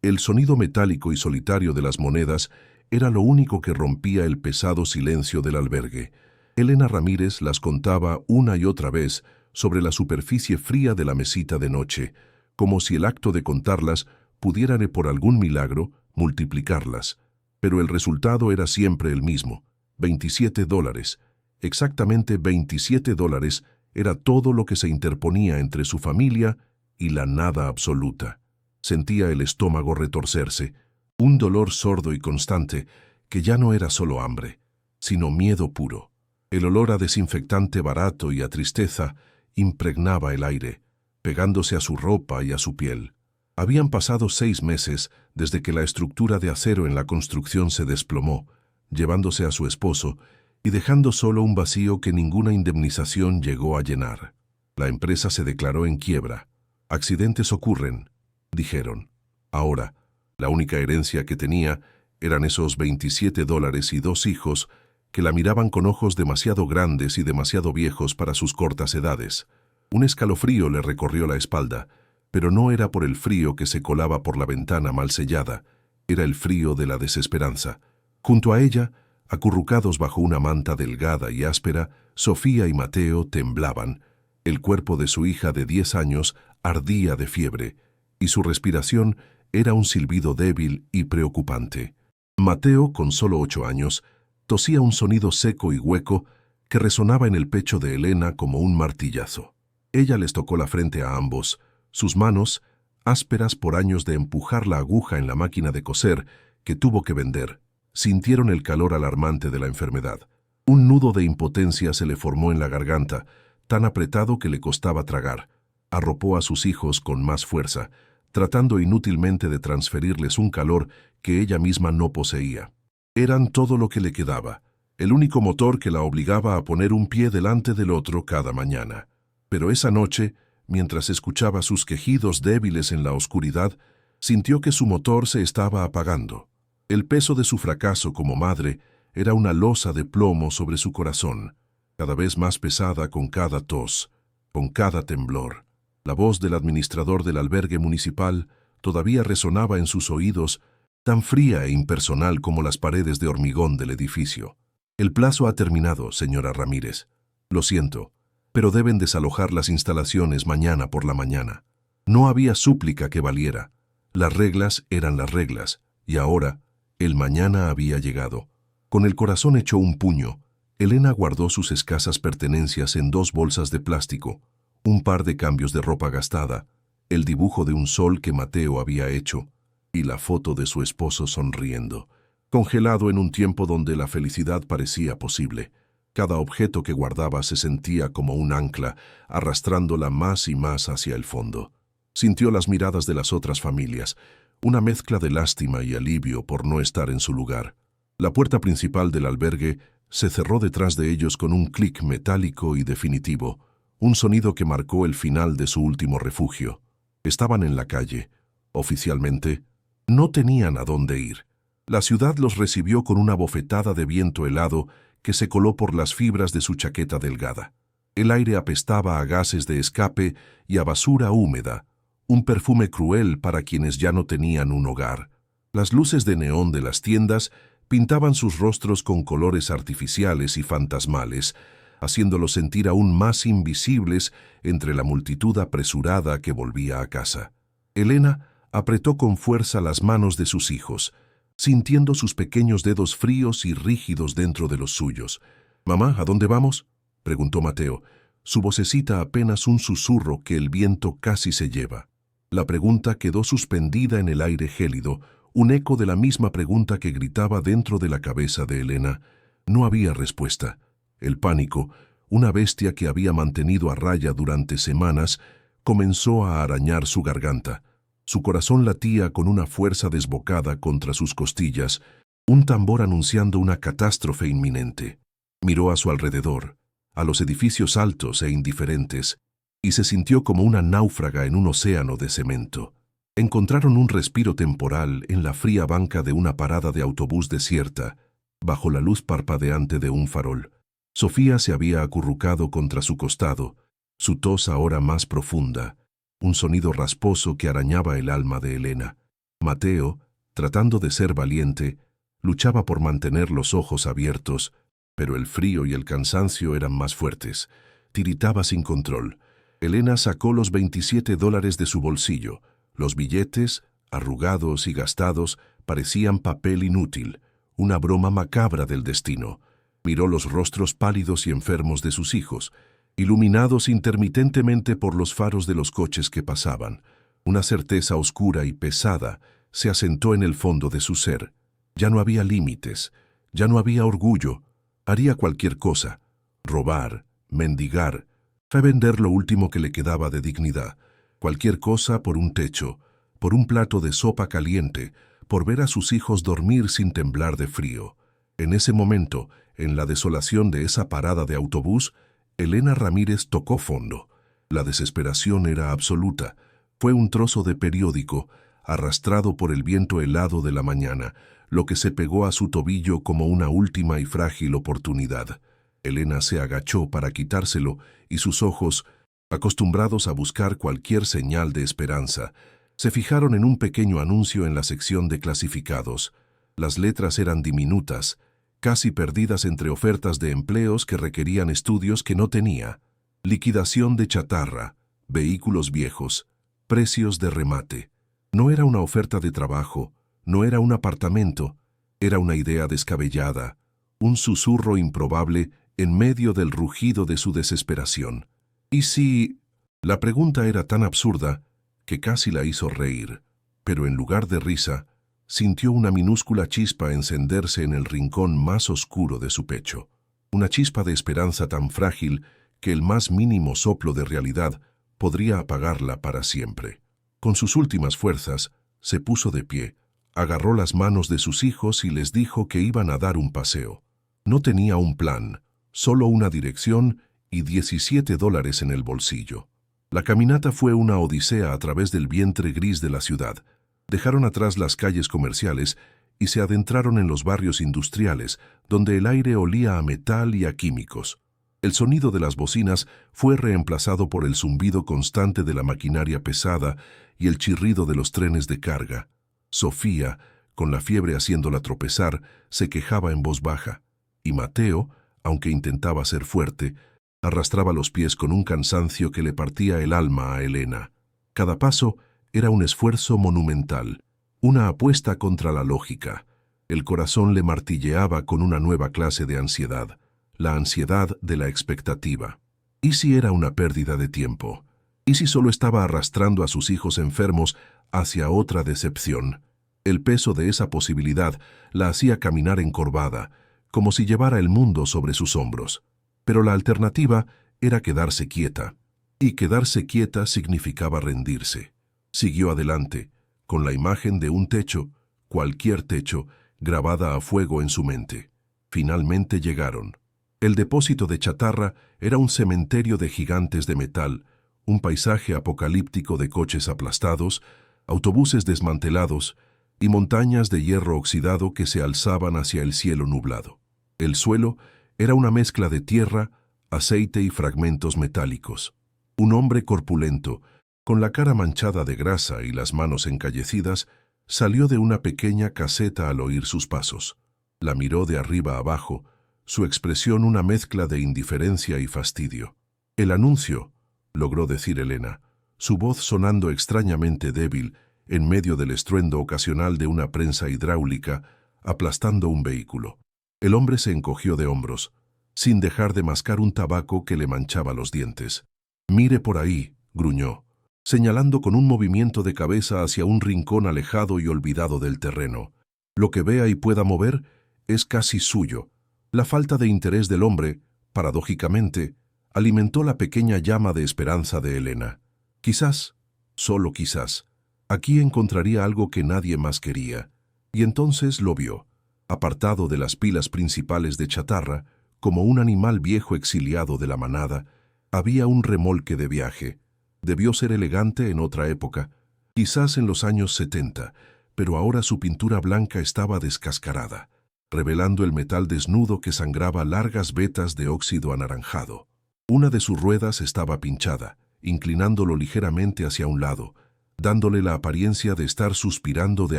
El sonido metálico y solitario de las monedas era lo único que rompía el pesado silencio del albergue. Elena Ramírez las contaba una y otra vez sobre la superficie fría de la mesita de noche, como si el acto de contarlas pudiera, por algún milagro, multiplicarlas. Pero el resultado era siempre el mismo: $27. Exactamente $27 era todo lo que se interponía entre su familia y la nada absoluta. Sentía el estómago retorcerse, un dolor sordo y constante que ya no era solo hambre, sino miedo puro. El olor a desinfectante barato y a tristeza impregnaba el aire, pegándose a su ropa y a su piel. Habían pasado 6 meses desde que la estructura de acero en la construcción se desplomó, llevándose a su esposo y dejando solo un vacío que ninguna indemnización llegó a llenar. La empresa se declaró en quiebra. Accidentes ocurren, dijeron. Ahora, la única herencia que tenía eran esos $27 y 2 hijos que la miraban con ojos demasiado grandes y demasiado viejos para sus cortas edades. Un escalofrío le recorrió la espalda, pero no era por el frío que se colaba por la ventana mal sellada, era el frío de la desesperanza. Junto a ella, acurrucados bajo una manta delgada y áspera, Sofía y Mateo temblaban. El cuerpo de su hija de 10 años ardía de fiebre, y su respiración era un silbido débil y preocupante. Mateo, con solo 8 años, tosía un sonido seco y hueco que resonaba en el pecho de Elena como un martillazo. Ella les tocó la frente a ambos. Sus manos, ásperas por años de empujar la aguja en la máquina de coser que tuvo que vender, sintieron el calor alarmante de la enfermedad. Un nudo de impotencia se le formó en la garganta, tan apretado que le costaba tragar. Arropó a sus hijos con más fuerza, tratando inútilmente de transferirles un calor que ella misma no poseía. Eran todo lo que le quedaba, el único motor que la obligaba a poner un pie delante del otro cada mañana. Pero esa noche, mientras escuchaba sus quejidos débiles en la oscuridad, sintió que su motor se estaba apagando. El peso de su fracaso como madre era una losa de plomo sobre su corazón, cada vez más pesada con cada tos, con cada temblor. La voz del administrador del albergue municipal todavía resonaba en sus oídos, tan fría e impersonal como las paredes de hormigón del edificio. El plazo ha terminado, señora Ramírez. Lo siento, pero deben desalojar las instalaciones mañana por la mañana. No había súplica que valiera. Las reglas eran las reglas, y ahora el mañana había llegado. Con el corazón hecho un puño, Elena guardó sus escasas pertenencias en 2 bolsas de plástico, un par de cambios de ropa gastada, el dibujo de un sol que Mateo había hecho, y la foto de su esposo sonriendo, congelado en un tiempo donde la felicidad parecía posible. Cada objeto que guardaba se sentía como un ancla, arrastrándola más y más hacia el fondo. Sintió las miradas de las otras familias, una mezcla de lástima y alivio por no estar en su lugar. La puerta principal del albergue se cerró detrás de ellos con un clic metálico y definitivo, un sonido que marcó el final de su último refugio. Estaban en la calle. Oficialmente, no tenían a dónde ir. La ciudad los recibió con una bofetada de viento helado que se coló por las fibras de su chaqueta delgada. El aire apestaba a gases de escape y a basura húmeda, un perfume cruel para quienes ya no tenían un hogar. Las luces de neón de las tiendas pintaban sus rostros con colores artificiales y fantasmales, haciéndolos sentir aún más invisibles entre la multitud apresurada que volvía a casa. Elena apretó con fuerza las manos de sus hijos, sintiendo sus pequeños dedos fríos y rígidos dentro de los suyos. «Mamá, ¿a dónde vamos?», preguntó Mateo, su vocecita apenas un susurro que el viento casi se lleva. La pregunta quedó suspendida en el aire gélido, un eco de la misma pregunta que gritaba dentro de la cabeza de Elena. No había respuesta. El pánico, una bestia que había mantenido a raya durante semanas, comenzó a arañar su garganta. Su corazón latía con una fuerza desbocada contra sus costillas, un tambor anunciando una catástrofe inminente. Miró a su alrededor, a los edificios altos e indiferentes, y se sintió como una náufraga en un océano de cemento. Encontraron un respiro temporal en la fría banca de una parada de autobús desierta, bajo la luz parpadeante de un farol. Sofía se había acurrucado contra su costado, su tos ahora más profunda, un sonido rasposo que arañaba el alma de Elena. Mateo, tratando de ser valiente, luchaba por mantener los ojos abiertos, pero el frío y el cansancio eran más fuertes. Tiritaba sin control. Elena sacó los $27 de su bolsillo. Los billetes, arrugados y gastados, parecían papel inútil, una broma macabra del destino. Miró los rostros pálidos y enfermos de sus hijos, iluminados intermitentemente por los faros de los coches que pasaban. Una certeza oscura y pesada se asentó en el fondo de su ser. Ya no había límites, ya no había orgullo. Haría cualquier cosa: robar, mendigar, fue vender lo último que le quedaba de dignidad. Cualquier cosa por un techo, por un plato de sopa caliente, por ver a sus hijos dormir sin temblar de frío. En ese momento, en la desolación de esa parada de autobús, Elena Ramírez tocó fondo. La desesperación era absoluta. Fue un trozo de periódico, arrastrado por el viento helado de la mañana, lo que se pegó a su tobillo como una última y frágil oportunidad. Elena se agachó para quitárselo y sus ojos, acostumbrados a buscar cualquier señal de esperanza, se fijaron en un pequeño anuncio en la sección de clasificados. Las letras eran diminutas, casi perdidas entre ofertas de empleos que requerían estudios que no tenía. Liquidación de chatarra, vehículos viejos, precios de remate. No era una oferta de trabajo, no era un apartamento, era una idea descabellada, un susurro improbable en medio del rugido de su desesperación. ¿Y si...? La pregunta era tan absurda que casi la hizo reír, pero en lugar de risa, sintió una minúscula chispa encenderse en el rincón más oscuro de su pecho. Una chispa de esperanza tan frágil que el más mínimo soplo de realidad podría apagarla para siempre. Con sus últimas fuerzas, se puso de pie, agarró las manos de sus hijos y les dijo que iban a dar un paseo. No tenía un plan, solo una dirección y $17 en el bolsillo. La caminata fue una odisea a través del vientre gris de la ciudad. Dejaron atrás las calles comerciales y se adentraron en los barrios industriales, donde el aire olía a metal y a químicos. El sonido de las bocinas fue reemplazado por el zumbido constante de la maquinaria pesada y el chirrido de los trenes de carga. Sofía, con la fiebre haciéndola tropezar, se quejaba en voz baja, y Mateo, aunque intentaba ser fuerte, arrastraba los pies con un cansancio que le partía el alma a Elena. Cada paso era un esfuerzo monumental, una apuesta contra la lógica. El corazón le martilleaba con una nueva clase de ansiedad, la ansiedad de la expectativa. ¿Y si era una pérdida de tiempo? ¿Y si solo estaba arrastrando a sus hijos enfermos hacia otra decepción? El peso de esa posibilidad la hacía caminar encorvada, como si llevara el mundo sobre sus hombros. Pero la alternativa era quedarse quieta, y quedarse quieta significaba rendirse. Siguió adelante, con la imagen de un techo, cualquier techo, grabada a fuego en su mente. Finalmente llegaron. El depósito de chatarra era un cementerio de gigantes de metal, un paisaje apocalíptico de coches aplastados, autobuses desmantelados y montañas de hierro oxidado que se alzaban hacia el cielo nublado. El suelo era una mezcla de tierra, aceite y fragmentos metálicos. Un hombre corpulento, con la cara manchada de grasa y las manos encallecidas, salió de una pequeña caseta al oír sus pasos. La miró de arriba abajo, su expresión una mezcla de indiferencia y fastidio. «El anuncio», logró decir Elena, su voz sonando extrañamente débil en medio del estruendo ocasional de una prensa hidráulica aplastando un vehículo. El hombre se encogió de hombros, sin dejar de mascar un tabaco que le manchaba los dientes. «Mire por ahí», gruñó, señalando con un movimiento de cabeza hacia un rincón alejado y olvidado del terreno. «Lo que vea y pueda mover es casi suyo». La falta de interés del hombre, paradójicamente, alimentó la pequeña llama de esperanza de Elena. Quizás, solo quizás, aquí encontraría algo que nadie más quería. Y entonces lo vio, apartado de las pilas principales de chatarra, como un animal viejo exiliado de la manada. Había un remolque de viaje. Debió ser elegante en otra época, quizás en los años 70, pero ahora su pintura blanca estaba descascarada, revelando el metal desnudo que sangraba largas vetas de óxido anaranjado. Una de sus ruedas estaba pinchada, inclinándolo ligeramente hacia un lado, dándole la apariencia de estar suspirando de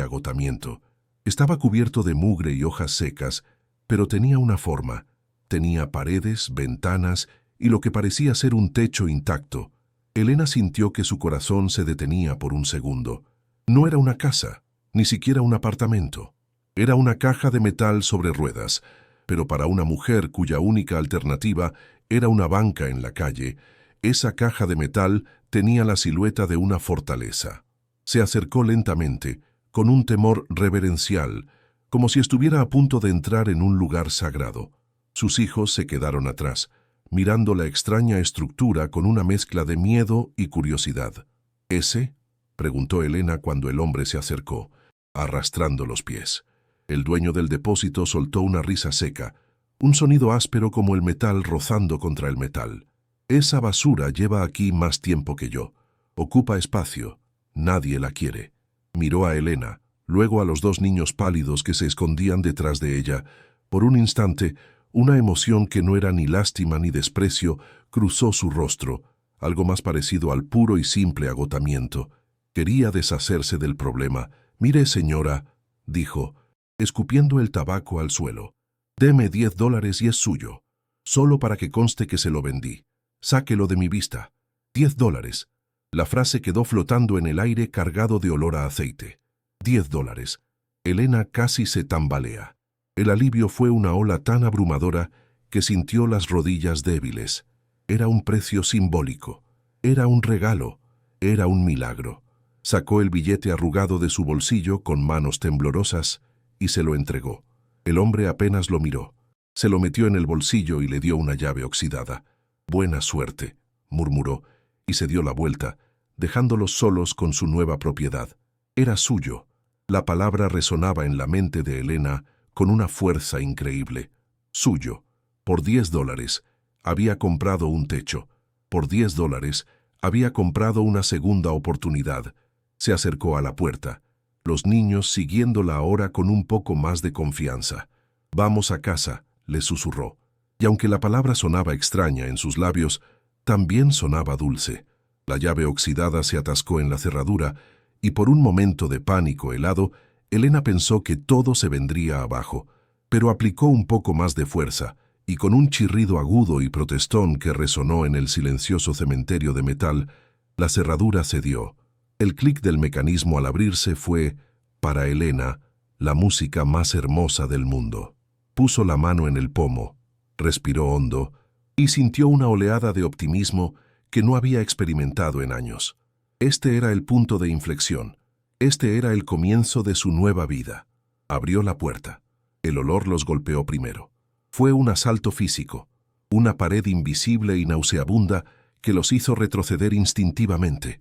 agotamiento. Estaba cubierto de mugre y hojas secas, pero tenía una forma. Tenía paredes, ventanas y lo que parecía ser un techo intacto. Elena sintió que su corazón se detenía por un segundo. No era una casa, ni siquiera un apartamento. Era una caja de metal sobre ruedas, pero para una mujer cuya única alternativa era una banca en la calle, esa caja de metal tenía la silueta de una fortaleza. Se acercó lentamente, con un temor reverencial, como si estuviera a punto de entrar en un lugar sagrado. Sus hijos se quedaron atrás, mirando la extraña estructura con una mezcla de miedo y curiosidad. ¿Ese?, preguntó Elena cuando el hombre se acercó, arrastrando los pies. El dueño del depósito soltó una risa seca, un sonido áspero como el metal rozando contra el metal. Esa basura lleva aquí más tiempo que yo. Ocupa espacio. Nadie la quiere. Miró a Elena, luego a los dos niños pálidos que se escondían detrás de ella. Por un instante, una emoción que no era ni lástima ni desprecio cruzó su rostro, algo más parecido al puro y simple agotamiento. Quería deshacerse del problema. «Mire, señora», dijo, escupiendo el tabaco al suelo. «Deme $10 y es suyo. Solo para que conste que se lo vendí. Sáquelo de mi vista. $10. La frase quedó flotando en el aire cargado de olor a aceite. $10. Elena casi se tambalea. El alivio fue una ola tan abrumadora que sintió las rodillas débiles. Era un precio simbólico. Era un regalo. Era un milagro. Sacó el billete arrugado de su bolsillo con manos temblorosas y se lo entregó. El hombre apenas lo miró. Se lo metió en el bolsillo y le dio una llave oxidada. «Buena suerte», murmuró, y se dio la vuelta, dejándolos solos con su nueva propiedad. Era suyo. La palabra resonaba en la mente de Elena con una fuerza increíble. Suyo. Por $10 había comprado un techo. Por $10 había comprado una segunda oportunidad. Se acercó a la puerta, los niños siguiéndola ahora con un poco más de confianza. «Vamos a casa», le susurró. Y aunque la palabra sonaba extraña en sus labios, también sonaba dulce. La llave oxidada se atascó en la cerradura y por un momento de pánico helado, Elena pensó que todo se vendría abajo, pero aplicó un poco más de fuerza y con un chirrido agudo y protestón que resonó en el silencioso cementerio de metal, la cerradura cedió. El clic del mecanismo al abrirse fue, para Elena, la música más hermosa del mundo. Puso la mano en el pomo, respiró hondo y sintió una oleada de optimismo que no había experimentado en años. Este era el punto de inflexión. Este era el comienzo de su nueva vida. Abrió la puerta. El olor los golpeó primero. Fue un asalto físico, una pared invisible y nauseabunda que los hizo retroceder instintivamente.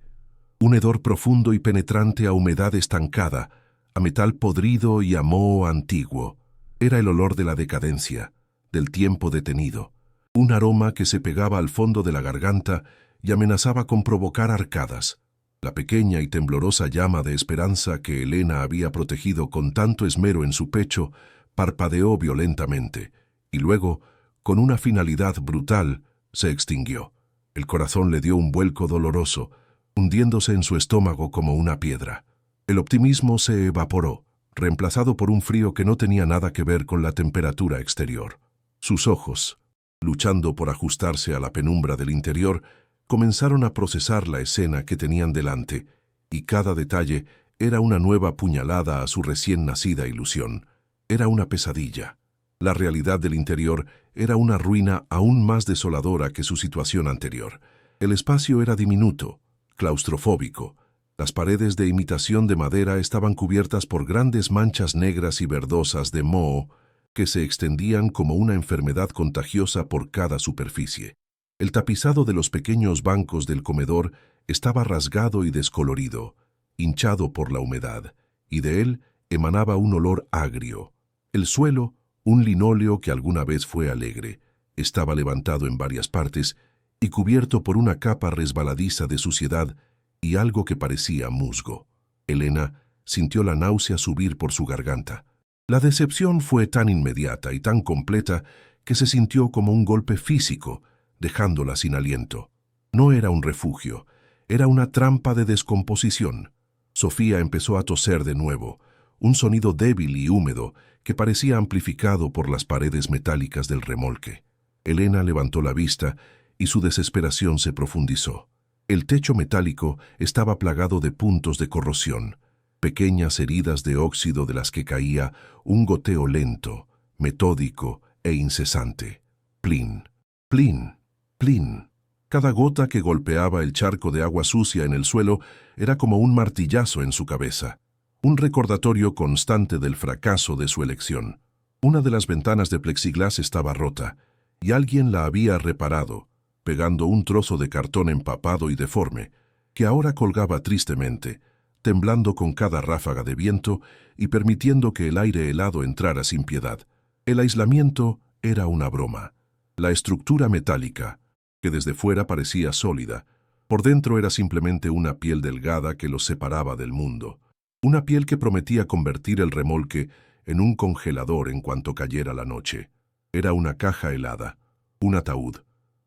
Un hedor profundo y penetrante a humedad estancada, a metal podrido y a moho antiguo. Era el olor de la decadencia, del tiempo detenido. Un aroma que se pegaba al fondo de la garganta y amenazaba con provocar arcadas. La pequeña y temblorosa llama de esperanza que Elena había protegido con tanto esmero en su pecho parpadeó violentamente y luego, con una finalidad brutal, se extinguió. El corazón le dio un vuelco doloroso, hundiéndose en su estómago como una piedra. El optimismo se evaporó, reemplazado por un frío que no tenía nada que ver con la temperatura exterior. Sus ojos, luchando por ajustarse a la penumbra del interior, comenzaron a procesar la escena que tenían delante, y cada detalle era una nueva puñalada a su recién nacida ilusión. Era una pesadilla. La realidad del interior era una ruina aún más desoladora que su situación anterior. El espacio era diminuto, claustrofóbico. Las paredes de imitación de madera estaban cubiertas por grandes manchas negras y verdosas de moho que se extendían como una enfermedad contagiosa por cada superficie. El tapizado de los pequeños bancos del comedor estaba rasgado y descolorido, hinchado por la humedad, y de él emanaba un olor agrio. El suelo, un linóleo que alguna vez fue alegre, estaba levantado en varias partes y cubierto por una capa resbaladiza de suciedad y algo que parecía musgo. Elena sintió la náusea subir por su garganta. La decepción fue tan inmediata y tan completa que se sintió como un golpe físico, dejándola sin aliento. No era un refugio, Era una trampa de descomposición. Sofía empezó a toser de nuevo, un sonido débil y húmedo que parecía amplificado por las paredes metálicas del remolque. Elena levantó la vista y su desesperación se profundizó. El techo metálico estaba plagado de puntos de corrosión, pequeñas heridas de óxido de las que caía un goteo lento, metódico e incesante. Plin, plin, plin. Cada gota que golpeaba el charco de agua sucia en el suelo era como un martillazo en su cabeza, un recordatorio constante del fracaso de su elección. Una de las ventanas de plexiglás estaba rota, y alguien la había reparado, pegando un trozo de cartón empapado y deforme, que ahora colgaba tristemente, temblando con cada ráfaga de viento y permitiendo que el aire helado entrara sin piedad. El aislamiento era una broma. La estructura metálica, que desde fuera parecía sólida, por dentro era simplemente una piel delgada que los separaba del mundo. Una piel que prometía convertir el remolque en un congelador en cuanto cayera la noche. Era una caja helada, un ataúd.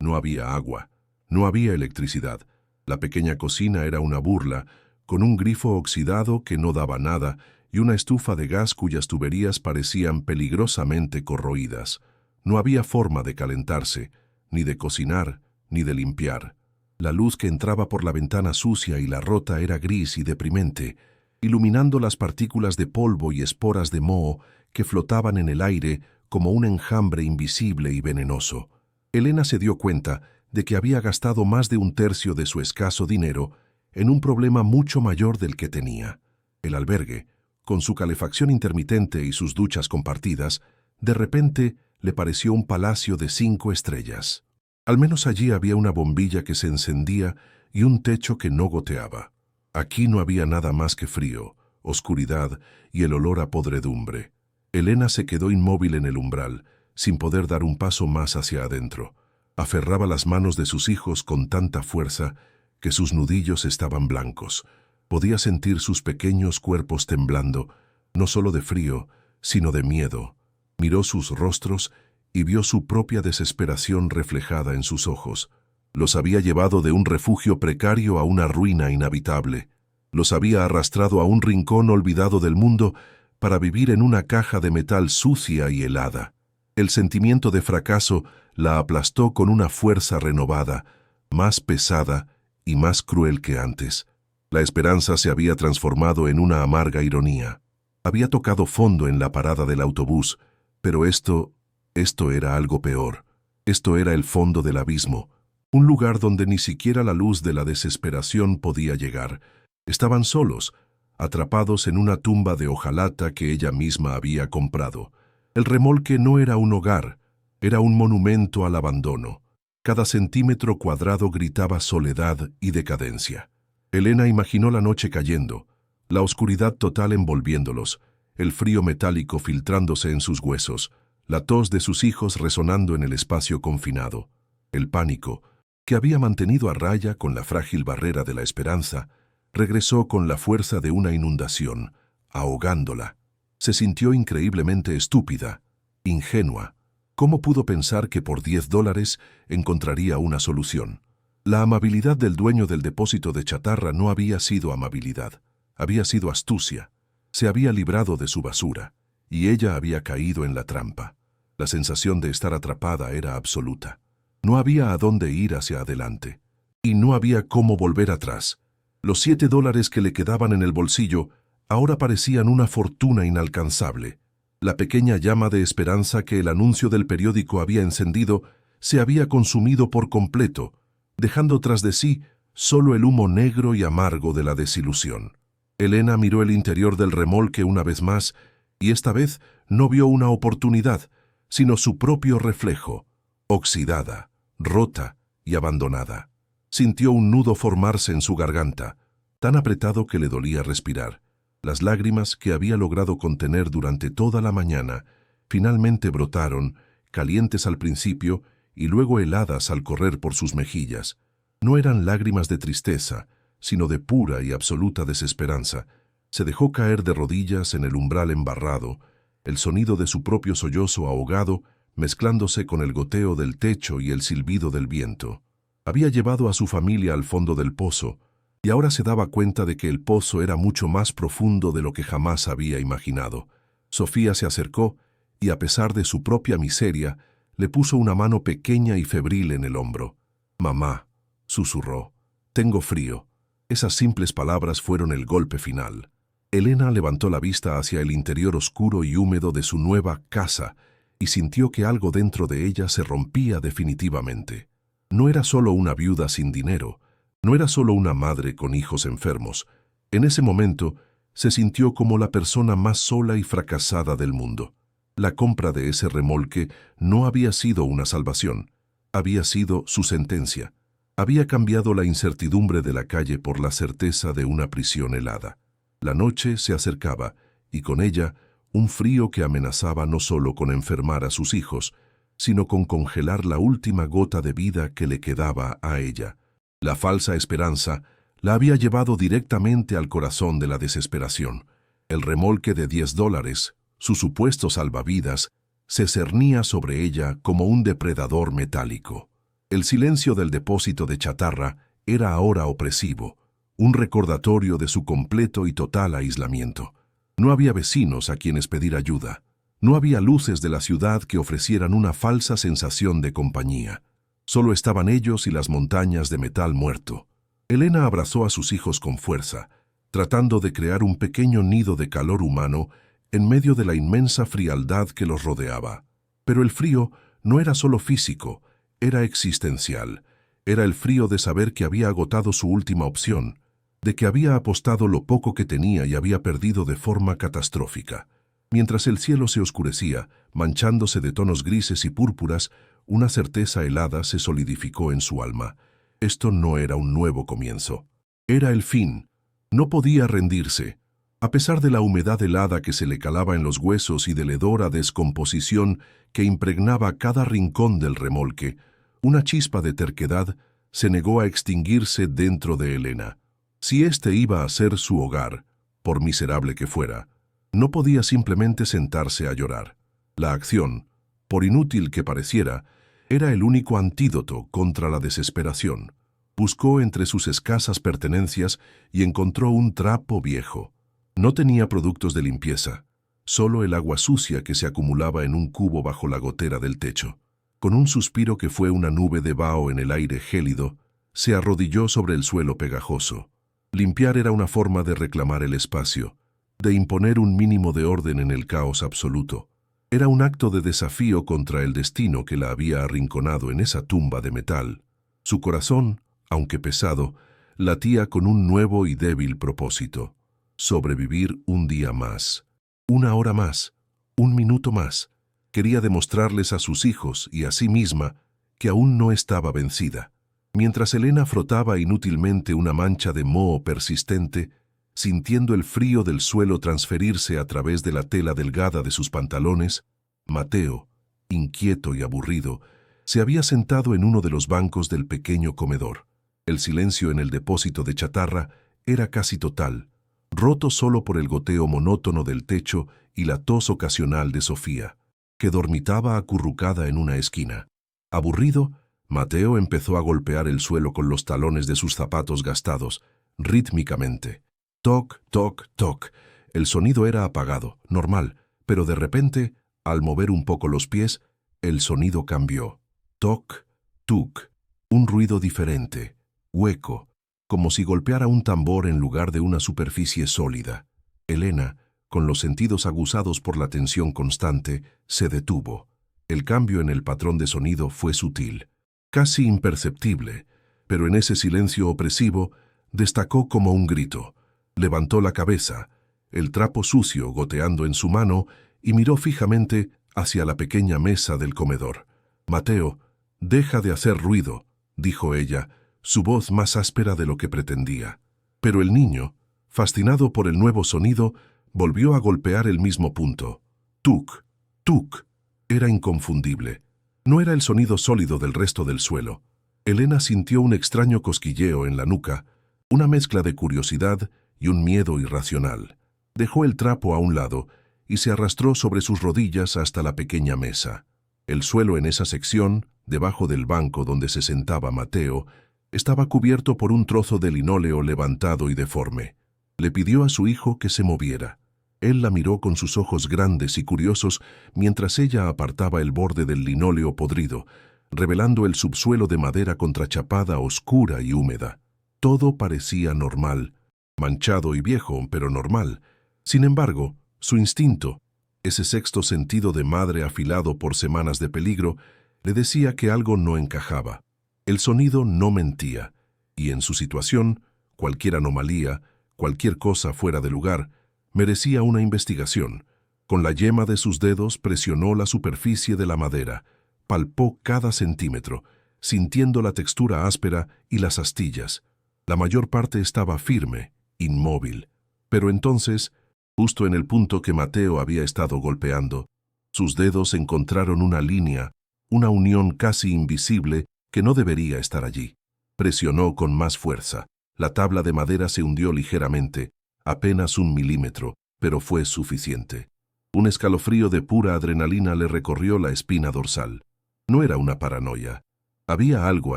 No había agua, no había electricidad. La pequeña cocina era una burla, con un grifo oxidado que no daba nada y una estufa de gas cuyas tuberías parecían peligrosamente corroídas. No había forma de calentarse, ni de cocinar, ni de limpiar. La luz que entraba por la ventana sucia y la rota era gris y deprimente, iluminando las partículas de polvo y esporas de moho que flotaban en el aire como un enjambre invisible y venenoso. Elena se dio cuenta de que había gastado más de un tercio de su escaso dinero en un problema mucho mayor del que tenía. El albergue, con su calefacción intermitente y sus duchas compartidas, de repente le pareció un palacio de 5 estrellas. Al menos allí había una bombilla que se encendía y un techo que no goteaba. Aquí no había nada más que frío, oscuridad y el olor a podredumbre. Elena se quedó inmóvil en el umbral, sin poder dar un paso más hacia adentro. Aferraba las manos de sus hijos con tanta fuerza que sus nudillos estaban blancos. Podía sentir sus pequeños cuerpos temblando, no solo de frío, sino de miedo. Miró sus rostros y vio su propia desesperación reflejada en sus ojos. Los había llevado de un refugio precario a una ruina inhabitable. Los había arrastrado a un rincón olvidado del mundo para vivir en una caja de metal sucia y helada. El sentimiento de fracaso la aplastó con una fuerza renovada, más pesada y más cruel que antes. La esperanza se había transformado en una amarga ironía. Había tocado fondo en la parada del autobús, pero esto era algo peor. Esto era el fondo del abismo, un lugar donde ni siquiera la luz de la desesperación podía llegar. Estaban solos, atrapados en una tumba de hojalata que ella misma había comprado. El remolque no era un hogar, era un monumento al abandono. Cada centímetro cuadrado gritaba soledad y decadencia. Elena imaginó la noche cayendo, la oscuridad total envolviéndolos, el frío metálico filtrándose en sus huesos, la tos de sus hijos resonando en el espacio confinado. El pánico, que había mantenido a raya con la frágil barrera de la esperanza, regresó con la fuerza de una inundación, ahogándola. Se sintió increíblemente estúpida, ingenua. ¿Cómo pudo pensar que por $10 encontraría una solución? La amabilidad del dueño del depósito de chatarra no había sido amabilidad, había sido astucia. Se había librado de su basura, y ella había caído en la trampa. La sensación de estar atrapada era absoluta. No había a dónde ir hacia adelante, y no había cómo volver atrás. Los $7 que le quedaban en el bolsillo ahora parecían una fortuna inalcanzable. La pequeña llama de esperanza que el anuncio del periódico había encendido se había consumido por completo, dejando tras de sí solo el humo negro y amargo de la desilusión. Elena miró el interior del remolque una vez más, y esta vez no vio una oportunidad, sino su propio reflejo, oxidada, rota y abandonada. Sintió un nudo formarse en su garganta, tan apretado que le dolía respirar. Las lágrimas que había logrado contener durante toda la mañana finalmente brotaron, calientes al principio y luego heladas al correr por sus mejillas. No eran lágrimas de tristeza, sino de pura y absoluta desesperanza. Se dejó caer de rodillas en el umbral embarrado, el sonido de su propio sollozo ahogado mezclándose con el goteo del techo y el silbido del viento. Había llevado a su familia al fondo del pozo, y ahora se daba cuenta de que el pozo era mucho más profundo de lo que jamás había imaginado. Sofía se acercó y, a pesar de su propia miseria, le puso una mano pequeña y febril en el hombro. «Mamá», susurró, «tengo frío». Esas simples palabras fueron el golpe final. Elena levantó la vista hacia el interior oscuro y húmedo de su nueva casa y sintió que algo dentro de ella se rompía definitivamente. No era solo una viuda sin dinero, no era solo una madre con hijos enfermos. En ese momento se sintió como la persona más sola y fracasada del mundo. La compra de ese remolque no había sido una salvación, había sido su sentencia. Había cambiado la incertidumbre de la calle por la certeza de una prisión helada. La noche se acercaba, y con ella un frío que amenazaba no solo con enfermar a sus hijos, sino con congelar la última gota de vida que le quedaba a ella. La falsa esperanza la había llevado directamente al corazón de la desesperación. El remolque de $10, su supuesto salvavidas, se cernía sobre ella como un depredador metálico. El silencio del depósito de chatarra era ahora opresivo, un recordatorio de su completo y total aislamiento. No había vecinos a quienes pedir ayuda. No había luces de la ciudad que ofrecieran una falsa sensación de compañía. Solo estaban ellos y las montañas de metal muerto. Elena abrazó a sus hijos con fuerza, tratando de crear un pequeño nido de calor humano en medio de la inmensa frialdad que los rodeaba. Pero el frío no era solo físico, era existencial. Era el frío de saber que había agotado su última opción, de que había apostado lo poco que tenía y había perdido de forma catastrófica. Mientras el cielo se oscurecía, manchándose de tonos grises y púrpuras, una certeza helada se solidificó en su alma. Esto no era un nuevo comienzo. Era el fin. No podía rendirse. A pesar de la humedad helada que se le calaba en los huesos y del hedor a descomposición que impregnaba cada rincón del remolque, una chispa de terquedad se negó a extinguirse dentro de Elena. Si éste iba a ser su hogar, por miserable que fuera, no podía simplemente sentarse a llorar. La acción, por inútil que pareciera, era el único antídoto contra la desesperación. Buscó entre sus escasas pertenencias y encontró un trapo viejo. No tenía productos de limpieza, solo el agua sucia que se acumulaba en un cubo bajo la gotera del techo. Con un suspiro que fue una nube de vaho en el aire gélido, se arrodilló sobre el suelo pegajoso. Limpiar era una forma de reclamar el espacio, de imponer un mínimo de orden en el caos absoluto. Era un acto de desafío contra el destino que la había arrinconado en esa tumba de metal. Su corazón, aunque pesado, latía con un nuevo y débil propósito: sobrevivir un día más, una hora más, un minuto más. Quería demostrarles a sus hijos y a sí misma que aún no estaba vencida. Mientras Elena frotaba inútilmente una mancha de moho persistente, sintiendo el frío del suelo transferirse a través de la tela delgada de sus pantalones, Mateo, inquieto y aburrido, se había sentado en uno de los bancos del pequeño comedor. El silencio en el depósito de chatarra era casi total, roto solo por el goteo monótono del techo y la tos ocasional de Sofía, que dormitaba acurrucada en una esquina. Aburrido, Mateo empezó a golpear el suelo con los talones de sus zapatos gastados, rítmicamente. Toc, toc, toc. El sonido era apagado, normal, pero de repente, al mover un poco los pies, el sonido cambió. Toc, tuc. Un ruido diferente, hueco, como si golpeara un tambor en lugar de una superficie sólida. Elena, con los sentidos aguzados por la tensión constante, se detuvo. El cambio en el patrón de sonido fue sutil, casi imperceptible, pero en ese silencio opresivo destacó como un grito. Levantó la cabeza, el trapo sucio goteando en su mano, y miró fijamente hacia la pequeña mesa del comedor. «Mateo, deja de hacer ruido», dijo ella, su voz más áspera de lo que pretendía. Pero el niño, fascinado por el nuevo sonido, volvió a golpear el mismo punto. Tuc, tuc. Era inconfundible. No era el sonido sólido del resto del suelo. Elena sintió un extraño cosquilleo en la nuca, una mezcla de curiosidad y un miedo irracional. Dejó el trapo a un lado y se arrastró sobre sus rodillas hasta la pequeña mesa. El suelo en esa sección, debajo del banco donde se sentaba Mateo, Estaba cubierto por un trozo de linóleo levantado y deforme. Le pidió a su hijo que se moviera. Él la miró con sus ojos grandes y curiosos mientras ella apartaba el borde del linóleo podrido, revelando el subsuelo de madera contrachapada oscura y húmeda. Todo parecía normal, manchado y viejo, pero normal. Sin embargo, su instinto, ese sexto sentido de madre afilado por semanas de peligro, le decía que algo no encajaba. El sonido no mentía, y en su situación, cualquier anomalía, cualquier cosa fuera de lugar, merecía una investigación. Con la yema de sus dedos presionó la superficie de la madera, palpó cada centímetro, sintiendo la textura áspera y las astillas. La mayor parte estaba firme, inmóvil. Pero entonces, justo en el punto que Mateo había estado golpeando, sus dedos encontraron una línea, una unión casi invisible que no debería estar allí. Presionó con más fuerza. La tabla de madera se hundió ligeramente, apenas 1 milímetro, pero fue suficiente. Un escalofrío de pura adrenalina le recorrió la espina dorsal. No era una paranoia. Había algo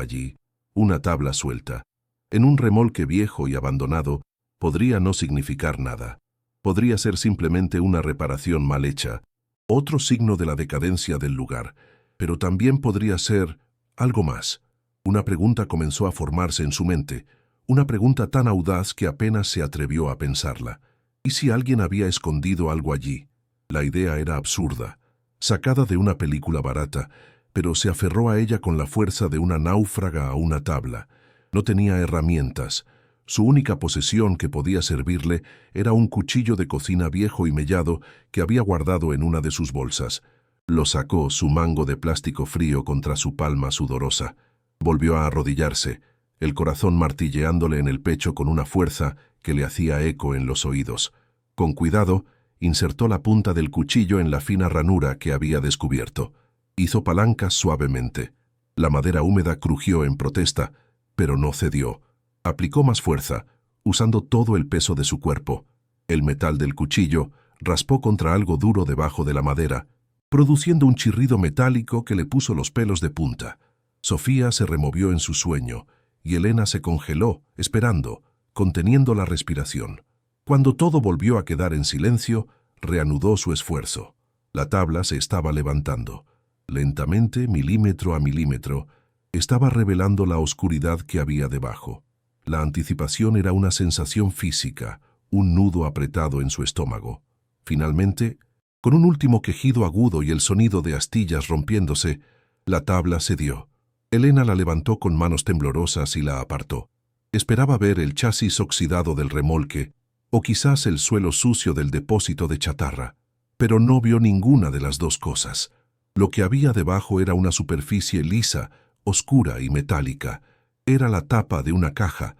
allí, una tabla suelta. En un remolque viejo y abandonado, podría no significar nada. Podría ser simplemente una reparación mal hecha, otro signo de la decadencia del lugar, pero también podría ser algo más. Una pregunta comenzó a formarse en su mente, una pregunta tan audaz que apenas se atrevió a pensarla. ¿Y si alguien había escondido algo allí? La idea era absurda, sacada de una película barata, pero se aferró a ella con la fuerza de una náufraga a una tabla. No tenía herramientas. Su única posesión que podía servirle era un cuchillo de cocina viejo y mellado que había guardado en una de sus bolsas. Lo sacó, su mango de plástico frío contra su palma sudorosa. Volvió a arrodillarse, el corazón martilleándole en el pecho con una fuerza que le hacía eco en los oídos. Con cuidado, insertó la punta del cuchillo en la fina ranura que había descubierto. Hizo palancas suavemente. La madera húmeda crujió en protesta, pero no cedió. Aplicó más fuerza, usando todo el peso de su cuerpo. El metal del cuchillo raspó contra algo duro debajo de la madera, produciendo un chirrido metálico que le puso los pelos de punta. Sofía se removió en su sueño, y Elena se congeló, esperando, conteniendo la respiración. Cuando todo volvió a quedar en silencio, reanudó su esfuerzo. La tabla se estaba levantando. Lentamente, milímetro a milímetro, estaba revelando la oscuridad que había debajo. La anticipación era una sensación física, un nudo apretado en su estómago. Finalmente, con un último quejido agudo y el sonido de astillas rompiéndose, la tabla cedió. Elena la levantó con manos temblorosas y la apartó. Esperaba ver el chasis oxidado del remolque, o quizás el suelo sucio del depósito de chatarra, pero no vio ninguna de las dos cosas. Lo que había debajo era una superficie lisa, oscura y metálica. Era la tapa de una caja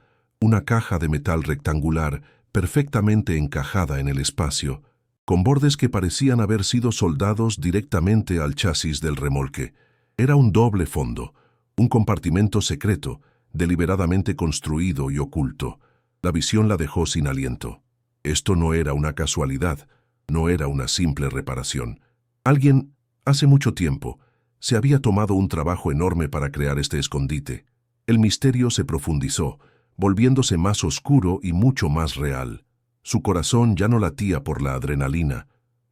de metal rectangular, perfectamente encajada en el espacio, con bordes que parecían haber sido soldados directamente al chasis del remolque. Era un doble fondo, un compartimento secreto, deliberadamente construido y oculto. La visión la dejó sin aliento. Esto no era una casualidad, no era una simple reparación. Alguien, hace mucho tiempo, se había tomado un trabajo enorme para crear este escondite. El misterio se profundizó, volviéndose más oscuro y mucho más real. Su corazón ya no latía por la adrenalina,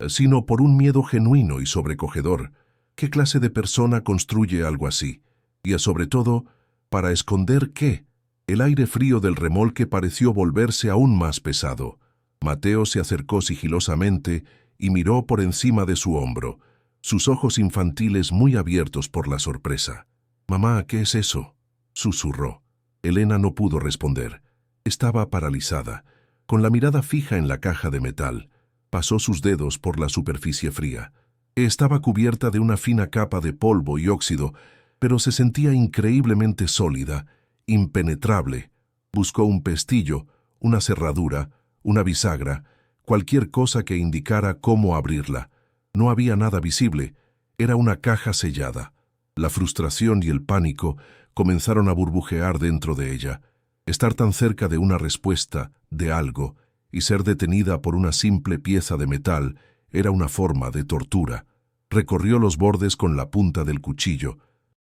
sino por un miedo genuino y sobrecogedor. ¿Qué clase de persona construye algo así? Y sobre todo, ¿para esconder qué? El aire frío del remolque pareció volverse aún más pesado. Mateo se acercó sigilosamente y miró por encima de su hombro, sus ojos infantiles muy abiertos por la sorpresa. «Mamá, ¿qué es eso?», susurró. Elena no pudo responder. Estaba paralizada, con la mirada fija en la caja de metal. Pasó sus dedos por la superficie fría. Estaba cubierta de una fina capa de polvo y óxido, pero se sentía increíblemente sólida, impenetrable. Buscó un pestillo, una cerradura, una bisagra, cualquier cosa que indicara cómo abrirla. No había nada visible. Era una caja sellada. La frustración y el pánico comenzaron a burbujear dentro de ella. Estar tan cerca de una respuesta, de algo, y ser detenida por una simple pieza de metal era una forma de tortura. Recorrió los bordes con la punta del cuchillo,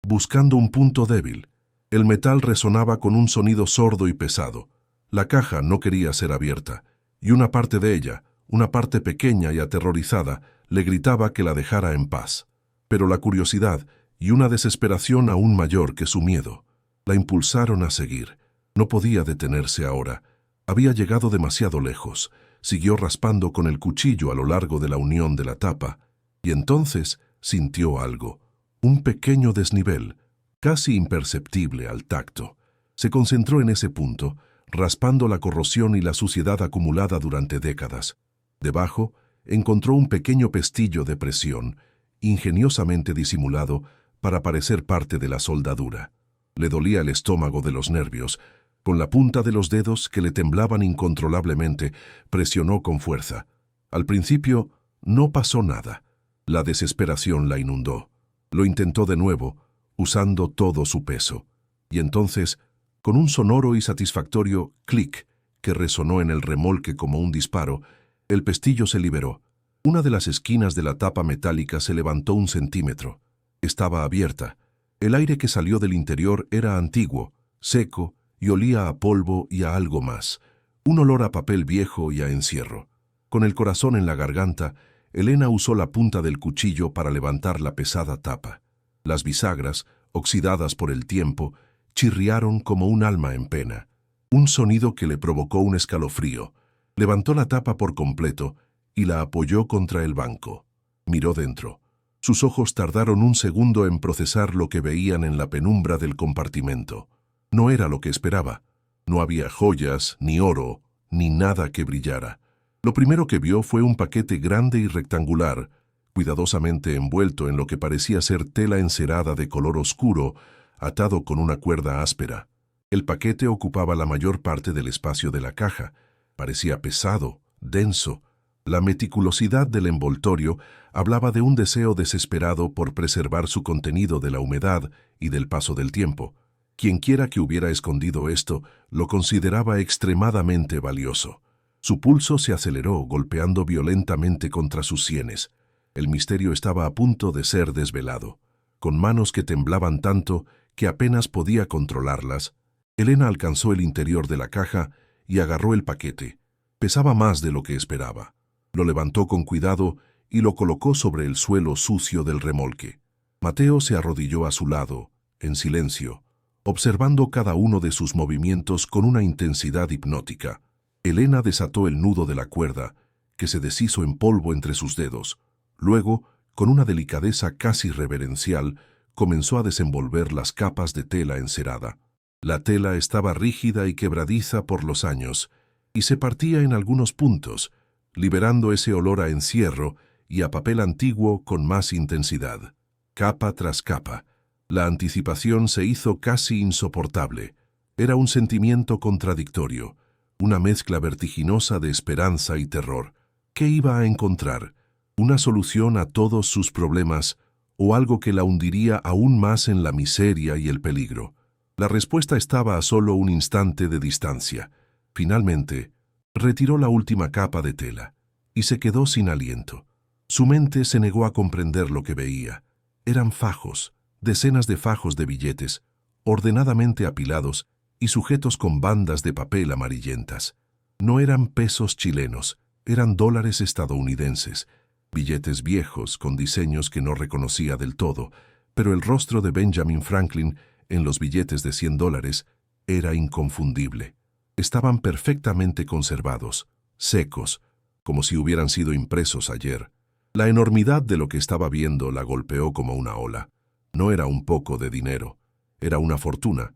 buscando un punto débil. El metal resonaba con un sonido sordo y pesado. La caja no quería ser abierta, y una parte de ella, una parte pequeña y aterrorizada, le gritaba que la dejara en paz. Pero la curiosidad y una desesperación aún mayor que su miedo la impulsaron a seguir. No podía detenerse ahora. Había llegado demasiado lejos. Siguió raspando con el cuchillo a lo largo de la unión de la tapa, y entonces sintió algo, un pequeño desnivel, casi imperceptible al tacto. Se concentró en ese punto, raspando la corrosión y la suciedad acumulada durante décadas. Debajo, encontró un pequeño pestillo de presión, ingeniosamente disimulado para parecer parte de la soldadura. Le dolía el estómago de los nervios. Con la punta de los dedos, que le temblaban incontrolablemente, presionó con fuerza. Al principio, no pasó nada. La desesperación la inundó. Lo intentó de nuevo, usando todo su peso. Y entonces, con un sonoro y satisfactorio clic que resonó en el remolque como un disparo, el pestillo se liberó. Una de las esquinas de la tapa metálica se levantó 1 centímetro. Estaba abierta. El aire que salió del interior era antiguo, seco, y olía a polvo y a algo más. Un olor a papel viejo y a encierro. Con el corazón en la garganta, Elena usó la punta del cuchillo para levantar la pesada tapa. Las bisagras, oxidadas por el tiempo, chirriaron como un alma en pena. Un sonido que le provocó un escalofrío. Levantó la tapa por completo y la apoyó contra el banco. Miró dentro. Sus ojos tardaron 1 segundo en procesar lo que veían en la penumbra del compartimento. No era lo que esperaba. No había joyas, ni oro, ni nada que brillara. Lo primero que vio fue un paquete grande y rectangular, cuidadosamente envuelto en lo que parecía ser tela encerada de color oscuro, atado con una cuerda áspera. El paquete ocupaba la mayor parte del espacio de la caja. Parecía pesado, denso. La meticulosidad del envoltorio hablaba de un deseo desesperado por preservar su contenido de la humedad y del paso del tiempo. Quienquiera que hubiera escondido esto lo consideraba extremadamente valioso. Su pulso se aceleró, golpeando violentamente contra sus sienes. El misterio estaba a punto de ser desvelado. Con manos que temblaban tanto que apenas podía controlarlas, Elena alcanzó el interior de la caja y agarró el paquete. Pesaba más de lo que esperaba. Lo levantó con cuidado y lo colocó sobre el suelo sucio del remolque. Mateo se arrodilló a su lado, en silencio, observando cada uno de sus movimientos con una intensidad hipnótica. Elena desató el nudo de la cuerda, que se deshizo en polvo entre sus dedos. Luego, con una delicadeza casi reverencial, comenzó a desenvolver las capas de tela encerada. La tela estaba rígida y quebradiza por los años, y se partía en algunos puntos, liberando ese olor a encierro y a papel antiguo con más intensidad. Capa tras capa, la anticipación se hizo casi insoportable. Era un sentimiento contradictorio, una mezcla vertiginosa de esperanza y terror. ¿Qué iba a encontrar? ¿Una solución a todos sus problemas o algo que la hundiría aún más en la miseria y el peligro? La respuesta estaba a solo un instante de distancia. Finalmente, retiró la última capa de tela y se quedó sin aliento. Su mente se negó a comprender lo que veía. Eran fajos, decenas de fajos de billetes, ordenadamente apilados y sujetos con bandas de papel amarillentas. No eran pesos chilenos, eran dólares estadounidenses, billetes viejos con diseños que no reconocía del todo, pero el rostro de Benjamin Franklin en los billetes de $100 era inconfundible. Estaban perfectamente conservados, secos, como si hubieran sido impresos ayer. La enormidad de lo que estaba viendo la golpeó como una ola. No era un poco de dinero, era una fortuna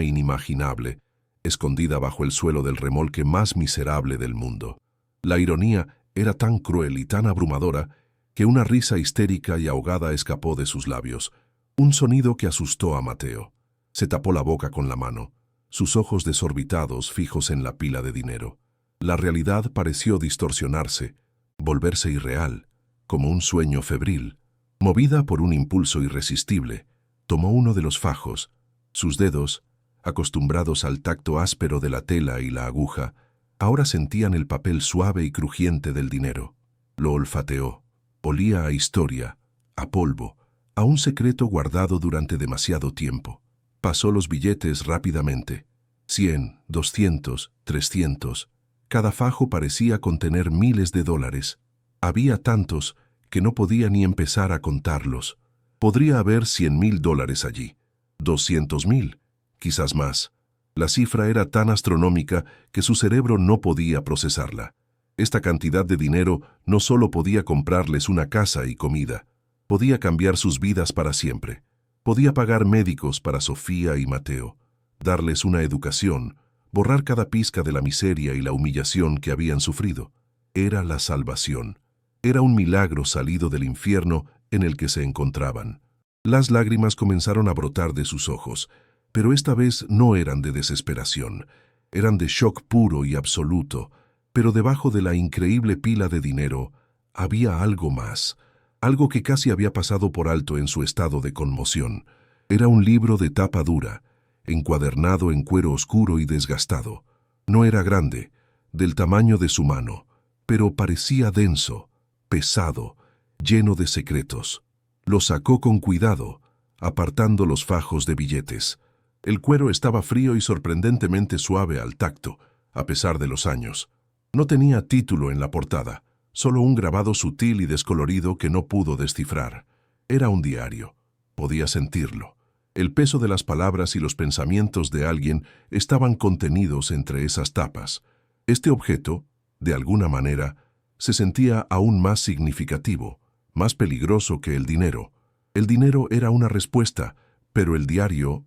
inimaginable, escondida bajo el suelo del remolque más miserable del mundo. La ironía era tan cruel y tan abrumadora que una risa histérica y ahogada escapó de sus labios, un sonido que asustó a Mateo. Se tapó la boca con la mano, sus ojos desorbitados fijos en la pila de dinero. La realidad pareció distorsionarse, volverse irreal, como un sueño febril. Movida por un impulso irresistible, tomó uno de los fajos. Sus dedos, acostumbrados al tacto áspero de la tela y la aguja, ahora sentían el papel suave y crujiente del dinero. Lo olfateó. Olía a historia, a polvo, a un secreto guardado durante demasiado tiempo. Pasó los billetes rápidamente. 100, 200, 300. Cada fajo parecía contener miles de dólares. Había tantos que no podía ni empezar a contarlos. Podría haber $100,000 allí. 200,000, quizás más. La cifra era tan astronómica que su cerebro no podía procesarla. Esta cantidad de dinero no solo podía comprarles una casa y comida, podía cambiar sus vidas para siempre. Podía pagar médicos para Sofía y Mateo, darles una educación, borrar cada pizca de la miseria y la humillación que habían sufrido. Era la salvación. Era un milagro salido del infierno en el que se encontraban. Las lágrimas comenzaron a brotar de sus ojos, pero esta vez no eran de desesperación, eran de shock puro y absoluto, pero debajo de la increíble pila de dinero había algo más, algo que casi había pasado por alto en su estado de conmoción. Era un libro de tapa dura, encuadernado en cuero oscuro y desgastado. No era grande, del tamaño de su mano, pero parecía denso, pesado, lleno de secretos. Lo sacó con cuidado, apartando los fajos de billetes. El cuero estaba frío y sorprendentemente suave al tacto, a pesar de los años. No tenía título en la portada, solo un grabado sutil y descolorido que no pudo descifrar. Era un diario. Podía sentirlo. El peso de las palabras y los pensamientos de alguien estaban contenidos entre esas tapas. Este objeto, de alguna manera, se sentía aún más significativo, más peligroso que el dinero. El dinero era una respuesta, pero el diario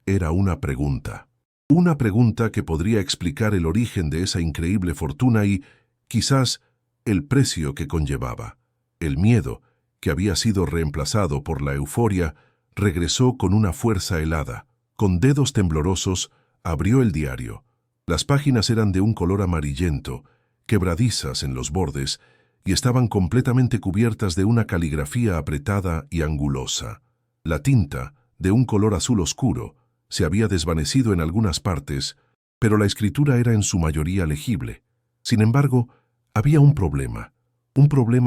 era una pregunta. Una pregunta que podría explicar el origen de esa increíble fortuna y, quizás, el precio que conllevaba. El miedo, que había sido reemplazado por la euforia, regresó con una fuerza helada. Con dedos temblorosos, abrió el diario. Las páginas eran de un color amarillento, quebradizas en los bordes, y estaban completamente cubiertas de una caligrafía apretada y angulosa. La tinta, de un color azul oscuro, se había desvanecido en algunas partes, pero la escritura era en su mayoría legible. Sin embargo, había un problema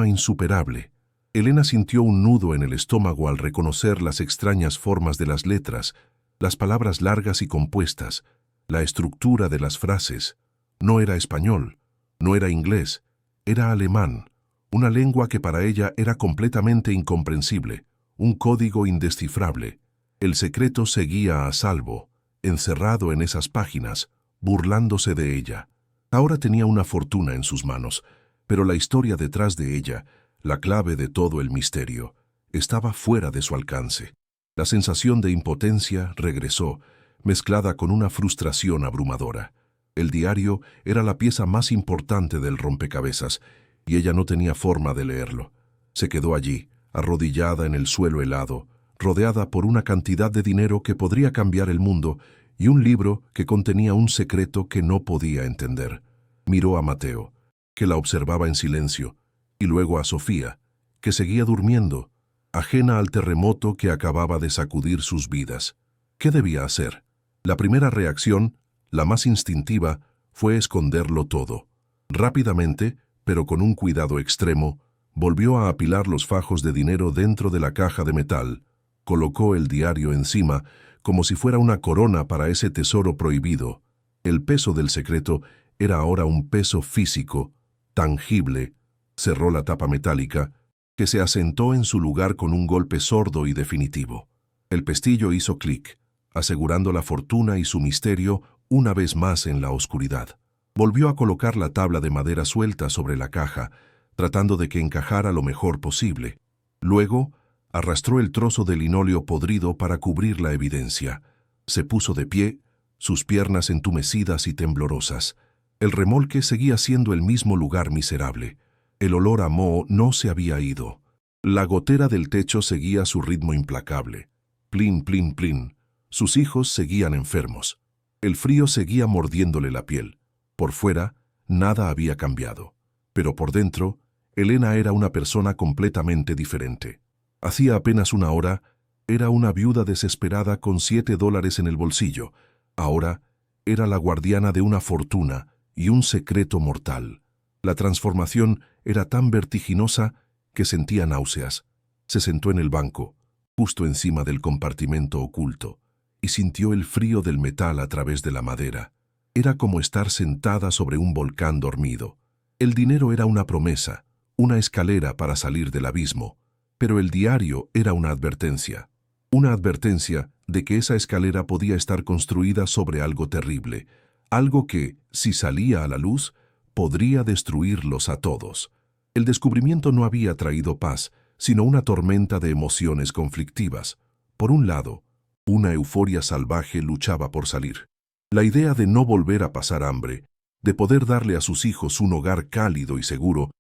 insuperable. Elena sintió un nudo en el estómago al reconocer las extrañas formas de las letras, las palabras largas y compuestas, la estructura de las frases. No era español, no era inglés, era alemán, una lengua que para ella era completamente incomprensible, un código indescifrable. El secreto seguía a salvo, encerrado en esas páginas, burlándose de ella. Ahora tenía una fortuna en sus manos, pero la historia detrás de ella, la clave de todo el misterio, estaba fuera de su alcance. La sensación de impotencia regresó, mezclada con una frustración abrumadora. El diario era la pieza más importante del rompecabezas, y ella no tenía forma de leerlo. Se quedó allí, arrodillada en el suelo helado, rodeada por una cantidad de dinero que podría cambiar el mundo y un libro que contenía un secreto que no podía entender. Miró a Mateo, que la observaba en silencio, y luego a Sofía, que seguía durmiendo, ajena al terremoto que acababa de sacudir sus vidas. ¿Qué debía hacer? La primera reacción, la más instintiva, fue esconderlo todo. Rápidamente, pero con un cuidado extremo, volvió a apilar los fajos de dinero dentro de la caja de metal, colocó el diario encima, como si fuera una corona para ese tesoro prohibido. El peso del secreto era ahora un peso físico, tangible. Cerró la tapa metálica, que se asentó en su lugar con un golpe sordo y definitivo. El pestillo hizo clic, asegurando la fortuna y su misterio una vez más en la oscuridad. Volvió a colocar la tabla de madera suelta sobre la caja, tratando de que encajara lo mejor posible. Luego, arrastró el trozo de linóleo podrido para cubrir la evidencia. Se puso de pie, sus piernas entumecidas y temblorosas. El remolque seguía siendo el mismo lugar miserable. El olor a moho no se había ido. La gotera del techo seguía su ritmo implacable. Plin, plin, plin. Sus hijos seguían enfermos. El frío seguía mordiéndole la piel. Por fuera, nada había cambiado. Pero por dentro, Elena era una persona completamente diferente. Hacía apenas una hora, era una viuda desesperada con $7 en el bolsillo. Ahora, era la guardiana de una fortuna y un secreto mortal. La transformación era tan vertiginosa que sentía náuseas. Se sentó en el banco, justo encima del compartimento oculto, y sintió el frío del metal a través de la madera. Era como estar sentada sobre un volcán dormido. El dinero era una promesa, una escalera para salir del abismo, pero el diario era una advertencia de que esa escalera podía estar construida sobre algo terrible, algo que, si salía a la luz, podría destruirlos a todos. El descubrimiento no había traído paz, sino una tormenta de emociones conflictivas. Por un lado, una euforia salvaje luchaba por salir. La idea de no volver a pasar hambre, de poder darle a sus hijos un hogar cálido y seguro,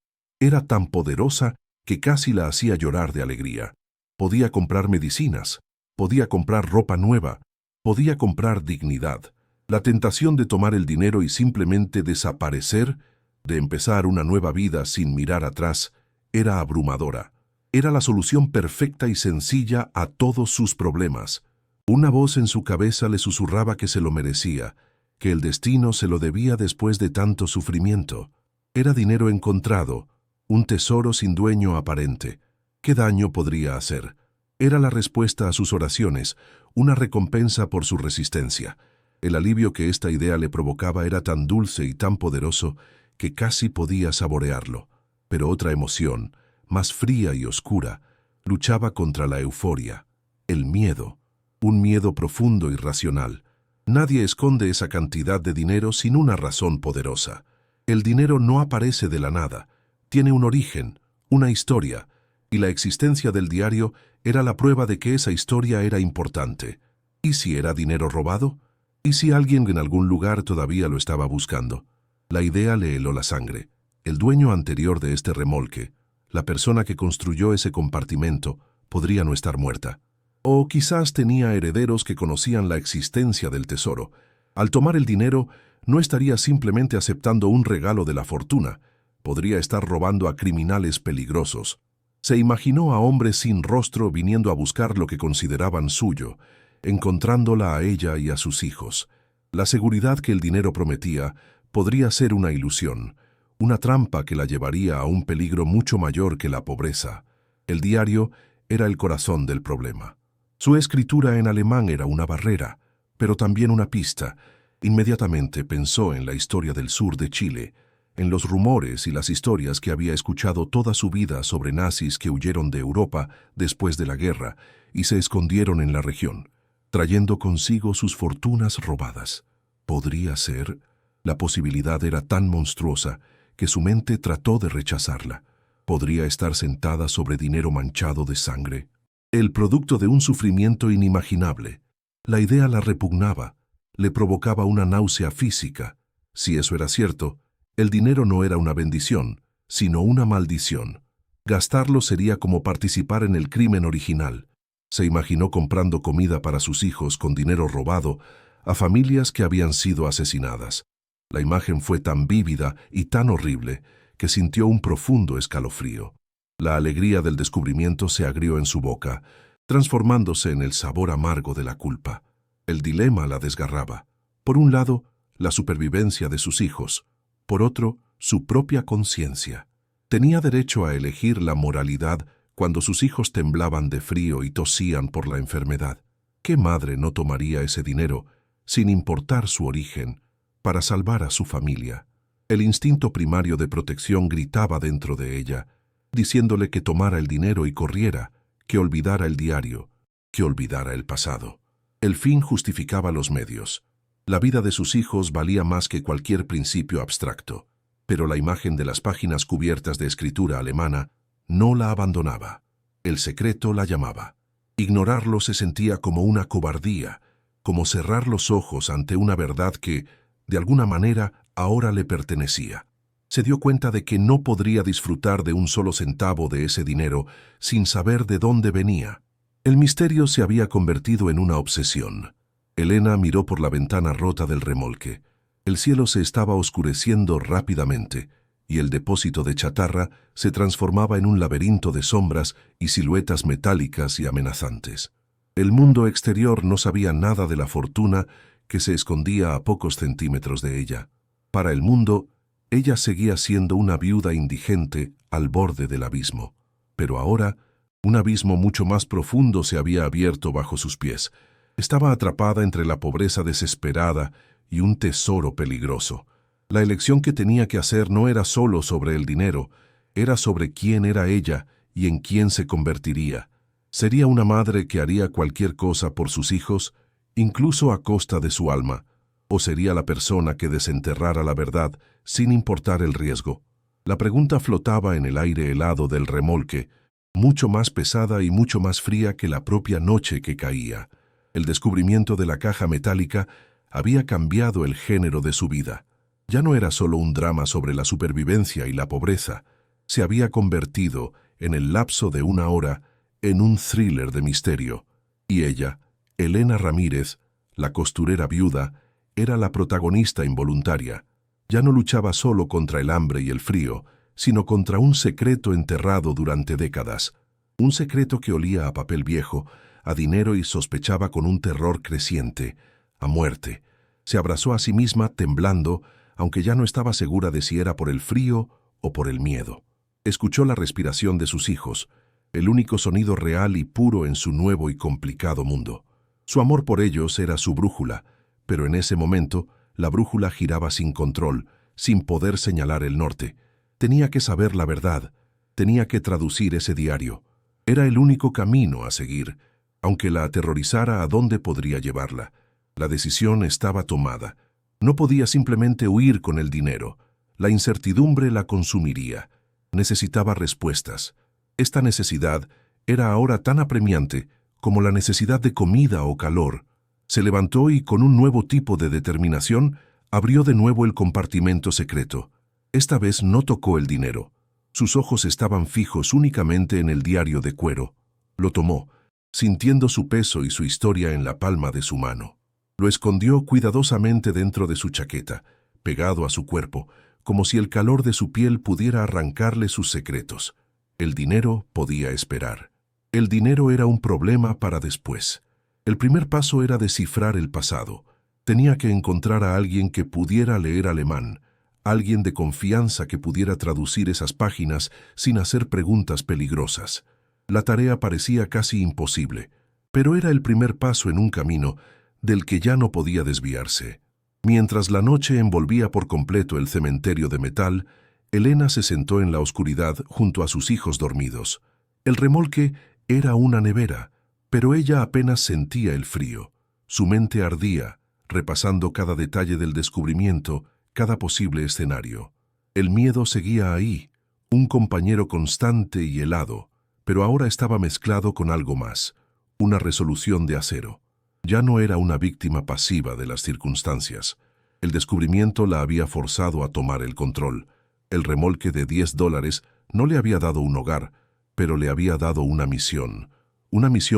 era tan poderosa que casi la hacía llorar de alegría. Podía comprar medicinas, podía comprar ropa nueva, podía comprar dignidad. La tentación de tomar el dinero y simplemente desaparecer, de empezar una nueva vida sin mirar atrás, era abrumadora. Era la solución perfecta y sencilla a todos sus problemas. Una voz en su cabeza le susurraba que se lo merecía, que el destino se lo debía después de tanto sufrimiento. Era dinero encontrado, un tesoro sin dueño aparente. ¿Qué daño podría hacer? Era la respuesta a sus oraciones, una recompensa por su resistencia. El alivio que esta idea le provocaba era tan dulce y tan poderoso que casi podía saborearlo. Pero otra emoción, más fría y oscura, luchaba contra la euforia, el miedo. Un miedo profundo y racional. Nadie esconde esa cantidad de dinero sin una razón poderosa. El dinero no aparece de la nada. Tiene un origen, una historia, y la existencia del diario era la prueba de que esa historia era importante. ¿Y si era dinero robado? ¿Y si alguien en algún lugar todavía lo estaba buscando? La idea le heló la sangre. El dueño anterior de este remolque, la persona que construyó ese compartimento, podría no estar muerta. O quizás tenía herederos que conocían la existencia del tesoro. Al tomar el dinero, no estaría simplemente aceptando un regalo de la fortuna. Podría estar robando a criminales peligrosos. Se imaginó a hombres sin rostro viniendo a buscar lo que consideraban suyo, encontrándola a ella y a sus hijos. La seguridad que el dinero prometía podría ser una ilusión, una trampa que la llevaría a un peligro mucho mayor que la pobreza. El diario era el corazón del problema. Su escritura en alemán era una barrera, pero también una pista. Inmediatamente pensó en la historia del sur de Chile, en los rumores y las historias que había escuchado toda su vida sobre nazis que huyeron de Europa después de la guerra y se escondieron en la región, trayendo consigo sus fortunas robadas. ¿Podría ser? La posibilidad era tan monstruosa que su mente trató de rechazarla. ¿Podría estar sentada sobre dinero manchado de sangre? El producto de un sufrimiento inimaginable. La idea la repugnaba, le provocaba una náusea física. Si eso era cierto, el dinero no era una bendición, sino una maldición. Gastarlo sería como participar en el crimen original. Se imaginó comprando comida para sus hijos con dinero robado a familias que habían sido asesinadas. La imagen fue tan vívida y tan horrible que sintió un profundo escalofrío. La alegría del descubrimiento se agrió en su boca, transformándose en el sabor amargo de la culpa. El dilema la desgarraba. Por un lado, la supervivencia de sus hijos. Por otro, su propia conciencia. Tenía derecho a elegir la moralidad cuando sus hijos temblaban de frío y tosían por la enfermedad. ¿Qué madre no tomaría ese dinero, sin importar su origen, para salvar a su familia? El instinto primario de protección gritaba dentro de ella, diciéndole que tomara el dinero y corriera, que olvidara el diario, que olvidara el pasado. El fin justificaba los medios. La vida de sus hijos valía más que cualquier principio abstracto, pero la imagen de las páginas cubiertas de escritura alemana no la abandonaba. El secreto la llamaba. Ignorarlo se sentía como una cobardía, como cerrar los ojos ante una verdad que, de alguna manera, ahora le pertenecía. Se dio cuenta de que no podría disfrutar de un solo centavo de ese dinero sin saber de dónde venía. El misterio se había convertido en una obsesión. Elena miró por la ventana rota del remolque. El cielo se estaba oscureciendo rápidamente, y el depósito de chatarra se transformaba en un laberinto de sombras y siluetas metálicas y amenazantes. El mundo exterior no sabía nada de la fortuna que se escondía a pocos centímetros de ella. Para el mundo, ella seguía siendo una viuda indigente al borde del abismo. Pero ahora, Un abismo mucho más profundo se había abierto bajo sus pies. Estaba atrapada entre la pobreza desesperada y un tesoro peligroso. La elección que tenía que hacer no era solo sobre el dinero, era sobre quién era ella y en quién se convertiría. Sería una madre que haría cualquier cosa por sus hijos, incluso a costa de su alma, o sería la persona que desenterrara la verdad sin importar el riesgo. La pregunta flotaba en el aire helado del remolque, mucho más pesada y mucho más fría que la propia noche que caía. El descubrimiento de la caja metálica había cambiado el género de su vida. Ya no era solo un drama sobre la supervivencia y la pobreza, se había convertido, en el lapso de una hora, en un thriller de misterio. Y ella, Elena Ramírez, la costurera viuda, era la protagonista involuntaria. Ya no luchaba solo contra el hambre y el frío, sino contra un secreto enterrado durante décadas. Un secreto que olía a papel viejo, a dinero y sospechaba con un terror creciente, a muerte. Se abrazó a sí misma temblando, aunque ya no estaba segura de si era por el frío o por el miedo. Escuchó la respiración de sus hijos, el único sonido real y puro en su nuevo y complicado mundo. Su amor por ellos era su brújula, pero en ese momento la brújula giraba sin control, sin poder señalar el norte. Tenía que saber la verdad, tenía que traducir ese diario. Era el único camino a seguir, aunque la aterrorizara a dónde podría llevarla. La decisión estaba tomada. No podía simplemente huir con el dinero. La incertidumbre la consumiría. Necesitaba respuestas. Esta necesidad era ahora tan apremiante como la necesidad de comida o calor. Se levantó y con un nuevo tipo de determinación abrió de nuevo el compartimento secreto. Esta vez no tocó el dinero. Sus ojos estaban fijos únicamente en el diario de cuero. Lo tomó, sintiendo su peso y su historia en la palma de su mano. Lo escondió cuidadosamente dentro de su chaqueta, pegado a su cuerpo, como si el calor de su piel pudiera arrancarle sus secretos. El dinero podía esperar. El dinero era un problema para después. El primer paso era descifrar el pasado. Tenía que encontrar a alguien que pudiera leer alemán, alguien de confianza que pudiera traducir esas páginas sin hacer preguntas peligrosas. La tarea parecía casi imposible, pero era el primer paso en un camino del que ya no podía desviarse. Mientras la noche envolvía por completo el cementerio de metal, Elena se sentó en la oscuridad junto a sus hijos dormidos. El remolque era una nevera, pero ella apenas sentía el frío. Su mente ardía, repasando cada detalle del descubrimiento, cada posible escenario. El miedo seguía ahí, un compañero constante y helado, pero ahora estaba mezclado con algo más, una resolución de acero. Ya no era una víctima pasiva de las circunstancias. El descubrimiento la había forzado a tomar el control. El remolque de $10 no le había dado un hogar, pero le había dado una misión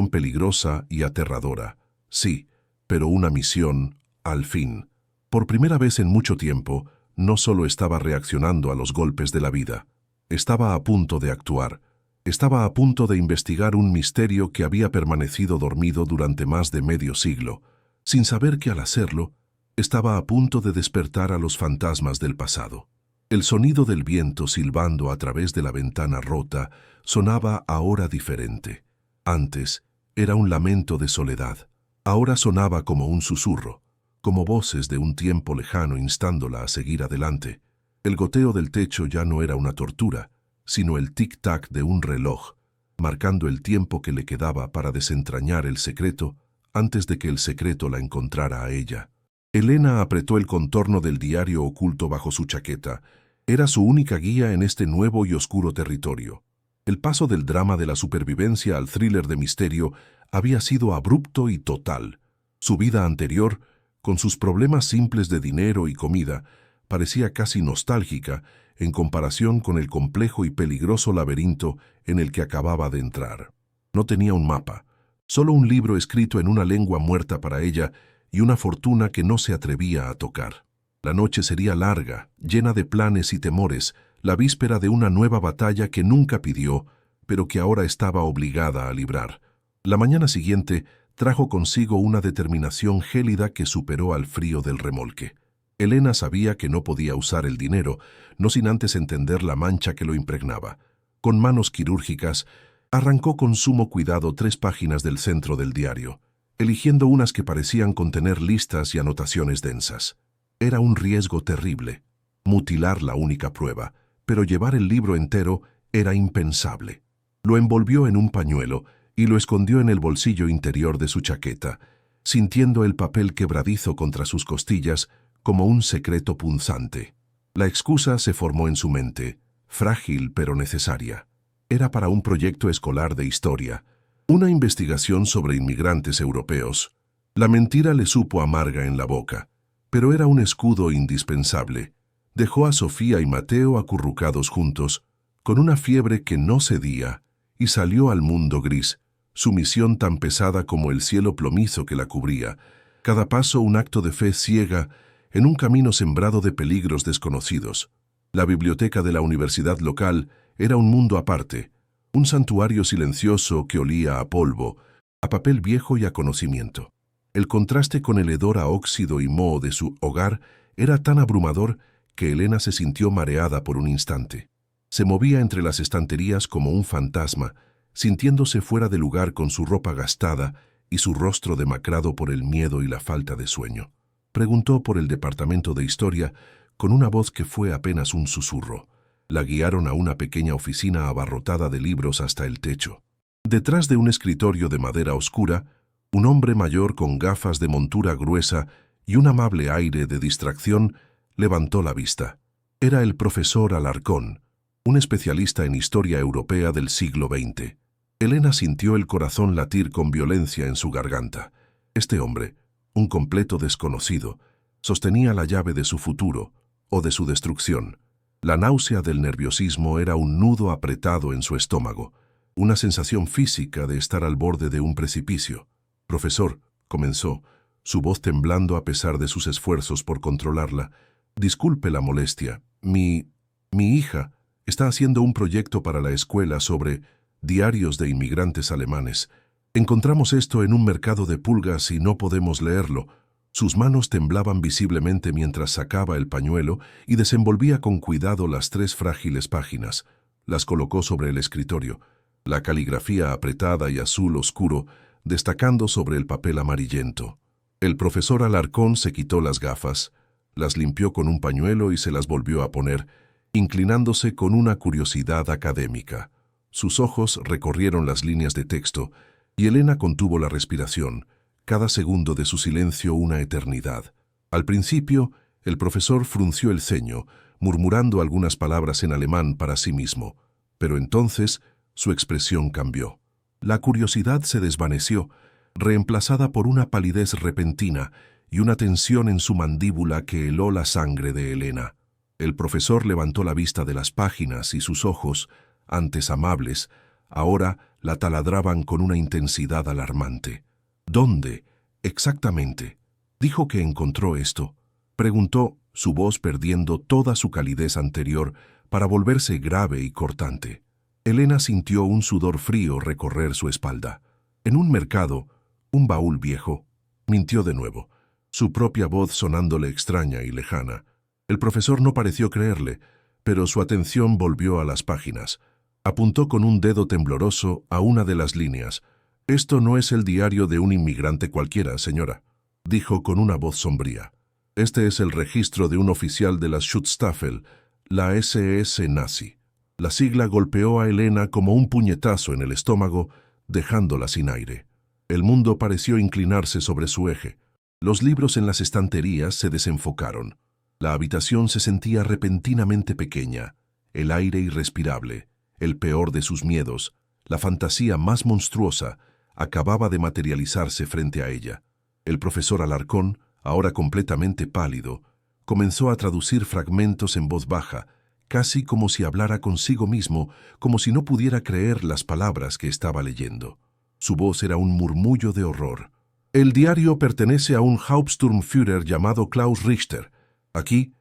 peligrosa y aterradora. Sí, pero una misión, al fin. Por primera vez en mucho tiempo, no solo estaba reaccionando a los golpes de la vida, estaba a punto de actuar. Estaba a punto de investigar un misterio que había permanecido dormido durante más de medio siglo, sin saber que al hacerlo, estaba a punto de despertar a los fantasmas del pasado. El sonido del viento silbando a través de la ventana rota sonaba ahora diferente. Antes era un lamento de soledad. Ahora sonaba como un susurro, como voces de un tiempo lejano instándola a seguir adelante. El goteo del techo ya no era una tortura, sino el tic-tac de un reloj, marcando el tiempo que le quedaba para desentrañar el secreto antes de que el secreto la encontrara a ella. Elena apretó el contorno del diario oculto bajo su chaqueta. Era su única guía en este nuevo y oscuro territorio. El paso del drama de la supervivencia al thriller de misterio había sido abrupto y total. Su vida anterior, con sus problemas simples de dinero y comida, parecía casi nostálgica en comparación con el complejo y peligroso laberinto en el que acababa de entrar. No tenía un mapa, solo un libro escrito en una lengua muerta para ella y una fortuna que no se atrevía a tocar. La noche sería larga, llena de planes y temores, la víspera de una nueva batalla que nunca pidió, pero que ahora estaba obligada a librar. La mañana siguiente trajo consigo una determinación gélida que superó al frío del remolque. Elena sabía que no podía usar el dinero, no sin antes entender la mancha que lo impregnaba. Con manos quirúrgicas, Arrancó con sumo cuidado 3 páginas del centro del diario, eligiendo unas que parecían contener listas y anotaciones densas. Era un riesgo terrible, mutilar la única prueba, pero llevar el libro entero era impensable. Lo envolvió en un pañuelo y lo escondió en el bolsillo interior de su chaqueta, sintiendo el papel quebradizo contra sus costillas como un secreto punzante. La excusa se formó en su mente, frágil pero necesaria. Era para un proyecto escolar de historia, una investigación sobre inmigrantes europeos. La mentira le supo amarga en la boca, pero era un escudo indispensable. Dejó a Sofía y Mateo acurrucados juntos, con una fiebre que no cedía, y salió al mundo gris, su misión tan pesada como el cielo plomizo que la cubría, cada paso un acto de fe ciega en un camino sembrado de peligros desconocidos. La biblioteca de la universidad local era un mundo aparte, un santuario silencioso que olía a polvo, a papel viejo y a conocimiento. El contraste con el hedor a óxido y moho de su hogar era tan abrumador que Elena se sintió mareada por un instante. Se movía entre las estanterías como un fantasma, sintiéndose fuera de lugar con su ropa gastada y su rostro demacrado por el miedo y la falta de sueño. Preguntó por el departamento de historia con una voz que fue apenas un susurro. La guiaron a una pequeña oficina abarrotada de libros hasta el techo. Detrás de un escritorio de madera oscura, un hombre mayor con gafas de montura gruesa y un amable aire de distracción levantó la vista. Era el profesor Alarcón, un especialista en historia europea del siglo XX. Elena sintió el corazón latir con violencia en su garganta. Este hombre, un completo desconocido, sostenía la llave de su futuro o de su destrucción. La náusea del nerviosismo era un nudo apretado en su estómago, una sensación física de estar al borde de un precipicio. «Profesor», comenzó, su voz temblando a pesar de sus esfuerzos por controlarla, «disculpe la molestia. Mi hija está haciendo un proyecto para la escuela sobre diarios de inmigrantes alemanes. Encontramos esto en un mercado de pulgas y no podemos leerlo». Sus manos temblaban visiblemente mientras sacaba el pañuelo y desenvolvía con cuidado las 3 frágiles páginas. Las colocó sobre el escritorio, la caligrafía apretada y azul oscuro destacando sobre el papel amarillento. El profesor Alarcón se quitó las gafas, las limpió con un pañuelo y se las volvió a poner, inclinándose con una curiosidad académica. Sus ojos recorrieron las líneas de texto y Elena contuvo la respiración, cada segundo de su silencio una eternidad. Al principio, el profesor frunció el ceño, murmurando algunas palabras en alemán para sí mismo, pero entonces su expresión cambió. La curiosidad se desvaneció, reemplazada por una palidez repentina y una tensión en su mandíbula que heló la sangre de Elena. El profesor levantó la vista de las páginas y sus ojos, antes amables, ahora la taladraban con una intensidad alarmante. «¿Dónde? Exactamente». «Dijo que encontró esto», preguntó, su voz perdiendo toda su calidez anterior para volverse grave y cortante. Elena sintió un sudor frío recorrer su espalda. «En un mercado, un baúl viejo», mintió de nuevo, su propia voz sonándole extraña y lejana. El profesor no pareció creerle, pero su atención volvió a las páginas. Apuntó con un dedo tembloroso a una de las líneas. «Esto no es el diario de un inmigrante cualquiera, señora», dijo con una voz sombría. «Este es el registro de un oficial de la Schutzstaffel, la SS nazi». La sigla golpeó a Elena como un puñetazo en el estómago, dejándola sin aire. El mundo pareció inclinarse sobre su eje. Los libros en las estanterías se desenfocaron. La habitación se sentía repentinamente pequeña, el aire irrespirable, el peor de sus miedos, la fantasía más monstruosa, acababa de materializarse frente a ella. El profesor Alarcón, ahora completamente pálido, comenzó a traducir fragmentos en voz baja, casi como si hablara consigo mismo, como si no pudiera creer las palabras que estaba leyendo. Su voz era un murmullo de horror. «El diario pertenece a un Hauptsturmführer llamado Klaus Richter. Aquí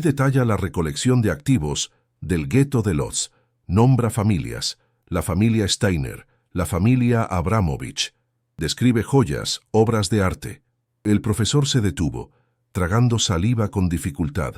detalla la recolección de activos del gueto de Lodz. Nombra familias, la familia Steiner, la familia Abramovich. Describe joyas, obras de arte». El profesor se detuvo, tragando saliva con dificultad,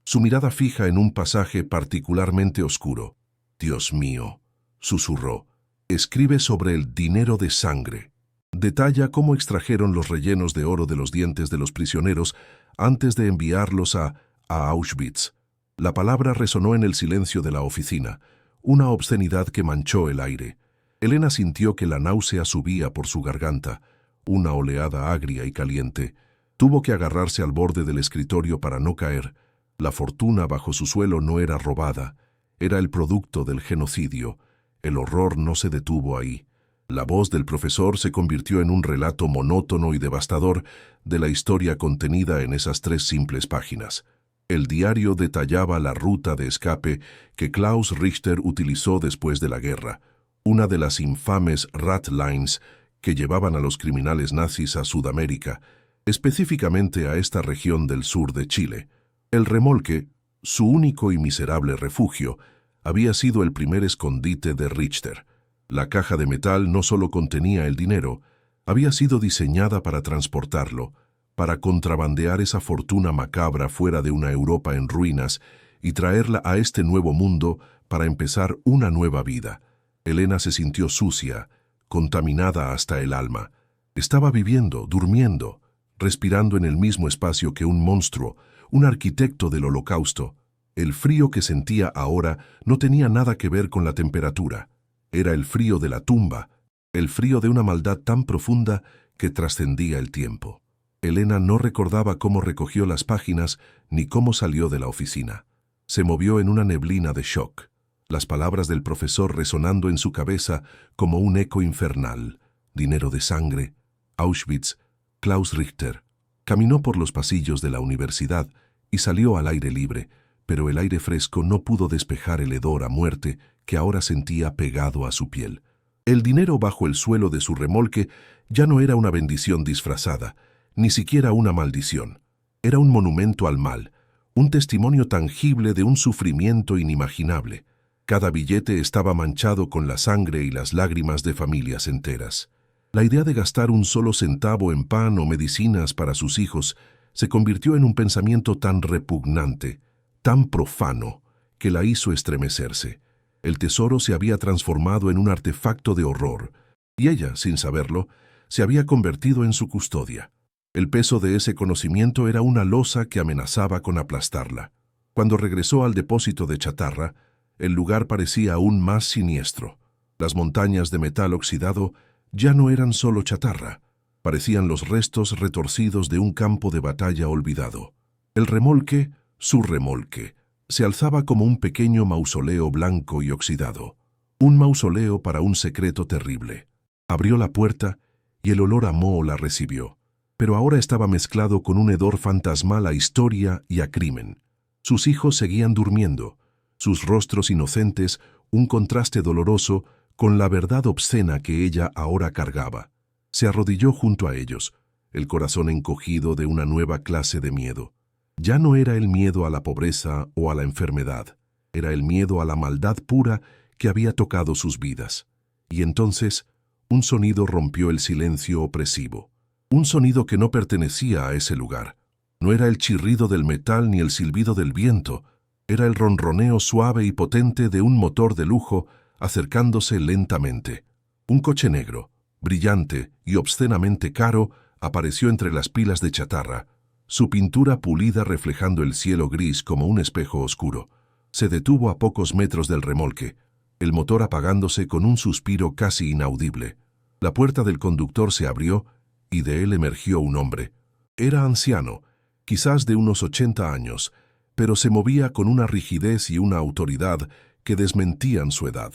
su mirada fija en un pasaje particularmente oscuro. «Dios mío», susurró, Escribe sobre el dinero de sangre. Detalla cómo extrajeron los rellenos de oro de los dientes de los prisioneros antes de enviarlos a Auschwitz. La palabra resonó en el silencio de la oficina, una obscenidad que manchó el aire. Elena sintió que la náusea subía por su garganta, una oleada agria y caliente. Tuvo que agarrarse al borde del escritorio para no caer. La fortuna bajo su suelo no era robada, era el producto del genocidio. El horror no se detuvo ahí. La voz del profesor se convirtió en un relato monótono y devastador de la historia contenida en esas 3 simples páginas. El diario detallaba la ruta de escape que Klaus Richter utilizó después de la guerra, una de las infames Rat Lines que llevaban a los criminales nazis a Sudamérica, específicamente a esta región del sur de Chile. El remolque, su único y miserable refugio, había sido el primer escondite de Richter. La caja de metal no solo contenía el dinero, había sido diseñada para transportarlo, para contrabandear esa fortuna macabra fuera de una Europa en ruinas y traerla a este nuevo mundo para empezar una nueva vida. Elena se sintió sucia, contaminada hasta el alma. Estaba viviendo, durmiendo, respirando en el mismo espacio que un monstruo, un arquitecto del Holocausto. El frío que sentía ahora no tenía nada que ver con la temperatura. Era el frío de la tumba, el frío de una maldad tan profunda que trascendía el tiempo. Elena no recordaba cómo recogió las páginas ni cómo salió de la oficina. Se movió en una neblina de shock, las palabras del profesor resonando en su cabeza como un eco infernal. Dinero de sangre, Auschwitz, Klaus Richter. Caminó por los pasillos de la universidad y salió al aire libre, pero el aire fresco no pudo despejar el hedor a muerte que ahora sentía pegado a su piel. El dinero bajo el suelo de su remolque ya no era una bendición disfrazada, ni siquiera una maldición. Era un monumento al mal, un testimonio tangible de un sufrimiento inimaginable. Cada billete estaba manchado con la sangre y las lágrimas de familias enteras. La idea de gastar un solo centavo en pan o medicinas para sus hijos se convirtió en un pensamiento tan repugnante, tan profano, que la hizo estremecerse. El tesoro se había transformado en un artefacto de horror, y ella, sin saberlo, se había convertido en su custodia. El peso de ese conocimiento era una losa que amenazaba con aplastarla. Cuando regresó al depósito de chatarra, el lugar parecía aún más siniestro. Las montañas de metal oxidado ya no eran solo chatarra, parecían los restos retorcidos de un campo de batalla olvidado. El remolque, su remolque, se alzaba como un pequeño mausoleo blanco y oxidado, un mausoleo para un secreto terrible. Abrió la puerta y el olor a moho la recibió, pero ahora estaba mezclado con un hedor fantasmal a historia y a crimen. Sus hijos seguían durmiendo, sus rostros inocentes, un contraste doloroso con la verdad obscena que ella ahora cargaba. Se arrodilló junto a ellos, el corazón encogido de una nueva clase de miedo. Ya no era el miedo a la pobreza o a la enfermedad, era el miedo a la maldad pura que había tocado sus vidas. Y entonces, un sonido rompió el silencio opresivo. Un sonido que no pertenecía a ese lugar. No era el chirrido del metal ni el silbido del viento, era el ronroneo suave y potente de un motor de lujo acercándose lentamente. Un coche negro, brillante y obscenamente caro, apareció entre las pilas de chatarra, su pintura pulida reflejando el cielo gris como un espejo oscuro. Se detuvo a pocos metros del remolque, el motor apagándose con un suspiro casi inaudible. La puerta del conductor se abrió y de él emergió un hombre. Era anciano, quizás de unos 80 años, pero se movía con una rigidez y una autoridad que desmentían su edad.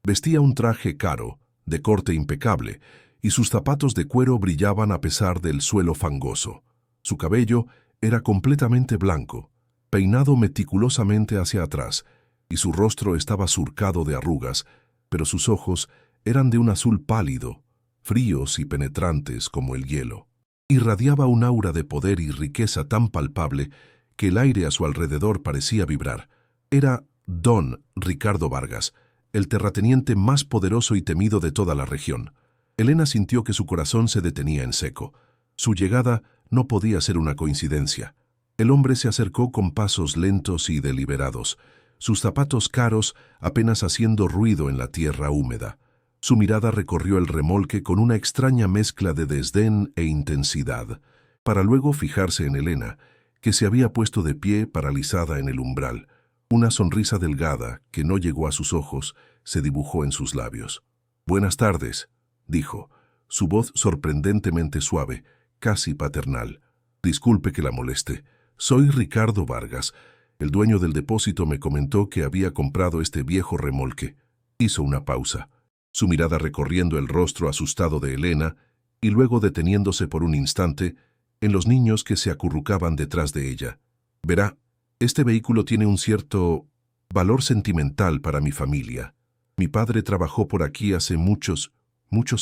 Vestía un traje caro, de corte impecable, y sus zapatos de cuero brillaban a pesar del suelo fangoso. Su cabello era completamente blanco, peinado meticulosamente hacia atrás, y su rostro estaba surcado de arrugas, pero sus ojos eran de un azul pálido, fríos y penetrantes como el hielo. Irradiaba un aura de poder y riqueza tan palpable que el aire a su alrededor parecía vibrar. Era Don Ricardo Vargas, el terrateniente más poderoso y temido de toda la región. Elena sintió que su corazón se detenía en seco. Su llegada no podía ser una coincidencia. El hombre se acercó con pasos lentos y deliberados, sus zapatos caros apenas haciendo ruido en la tierra húmeda. Su mirada recorrió el remolque con una extraña mezcla de desdén e intensidad, para luego fijarse en Elena, que se había puesto de pie paralizada en el umbral. Una sonrisa delgada, que no llegó a sus ojos, se dibujó en sus labios. «Buenas tardes», dijo, su voz sorprendentemente suave, casi paternal. «Disculpe que la moleste. Soy Ricardo Vargas. El dueño del depósito me comentó que había comprado este viejo remolque». Hizo una pausa, su mirada recorriendo el rostro asustado de Elena y luego deteniéndose por un instante en los niños que se acurrucaban detrás de ella. «Verá, este vehículo tiene un cierto valor sentimental para mi familia. Mi padre trabajó por aquí hace muchos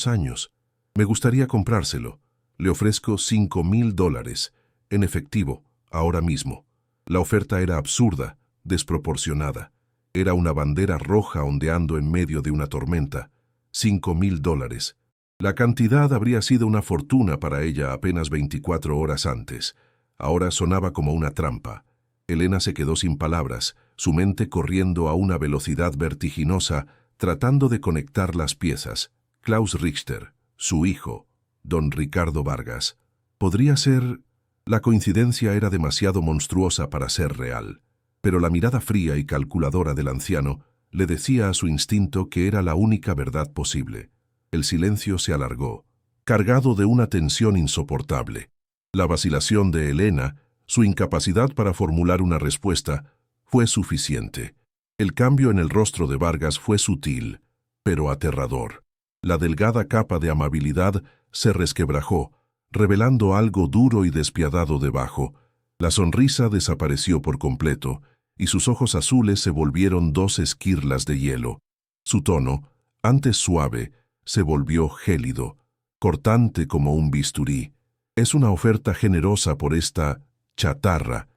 años. Me gustaría comprárselo. Le ofrezco $5,000 en efectivo, ahora mismo». La oferta era absurda, desproporcionada. Era una bandera roja ondeando en medio de una tormenta. $5,000. La cantidad habría sido una fortuna para ella apenas 24 horas antes. Ahora sonaba como una trampa. Elena se quedó sin palabras, su mente corriendo a una velocidad vertiginosa, tratando de conectar las piezas. Klaus Richter, su hijo, don Ricardo Vargas. Podría ser... La coincidencia era demasiado monstruosa para ser real, pero la mirada fría y calculadora del anciano le decía a su instinto que era la única verdad posible. El silencio se alargó, cargado de una tensión insoportable. La vacilación de Elena, su incapacidad para formular una respuesta, fue suficiente. El cambio en el rostro de Vargas fue sutil, pero aterrador. La delgada capa de amabilidad se resquebrajó, revelando algo duro y despiadado debajo. La sonrisa desapareció por completo, y sus ojos azules se volvieron dos esquirlas de hielo. Su tono, antes suave, se volvió gélido, cortante como un bisturí. «Es una oferta generosa por esta chatarra»,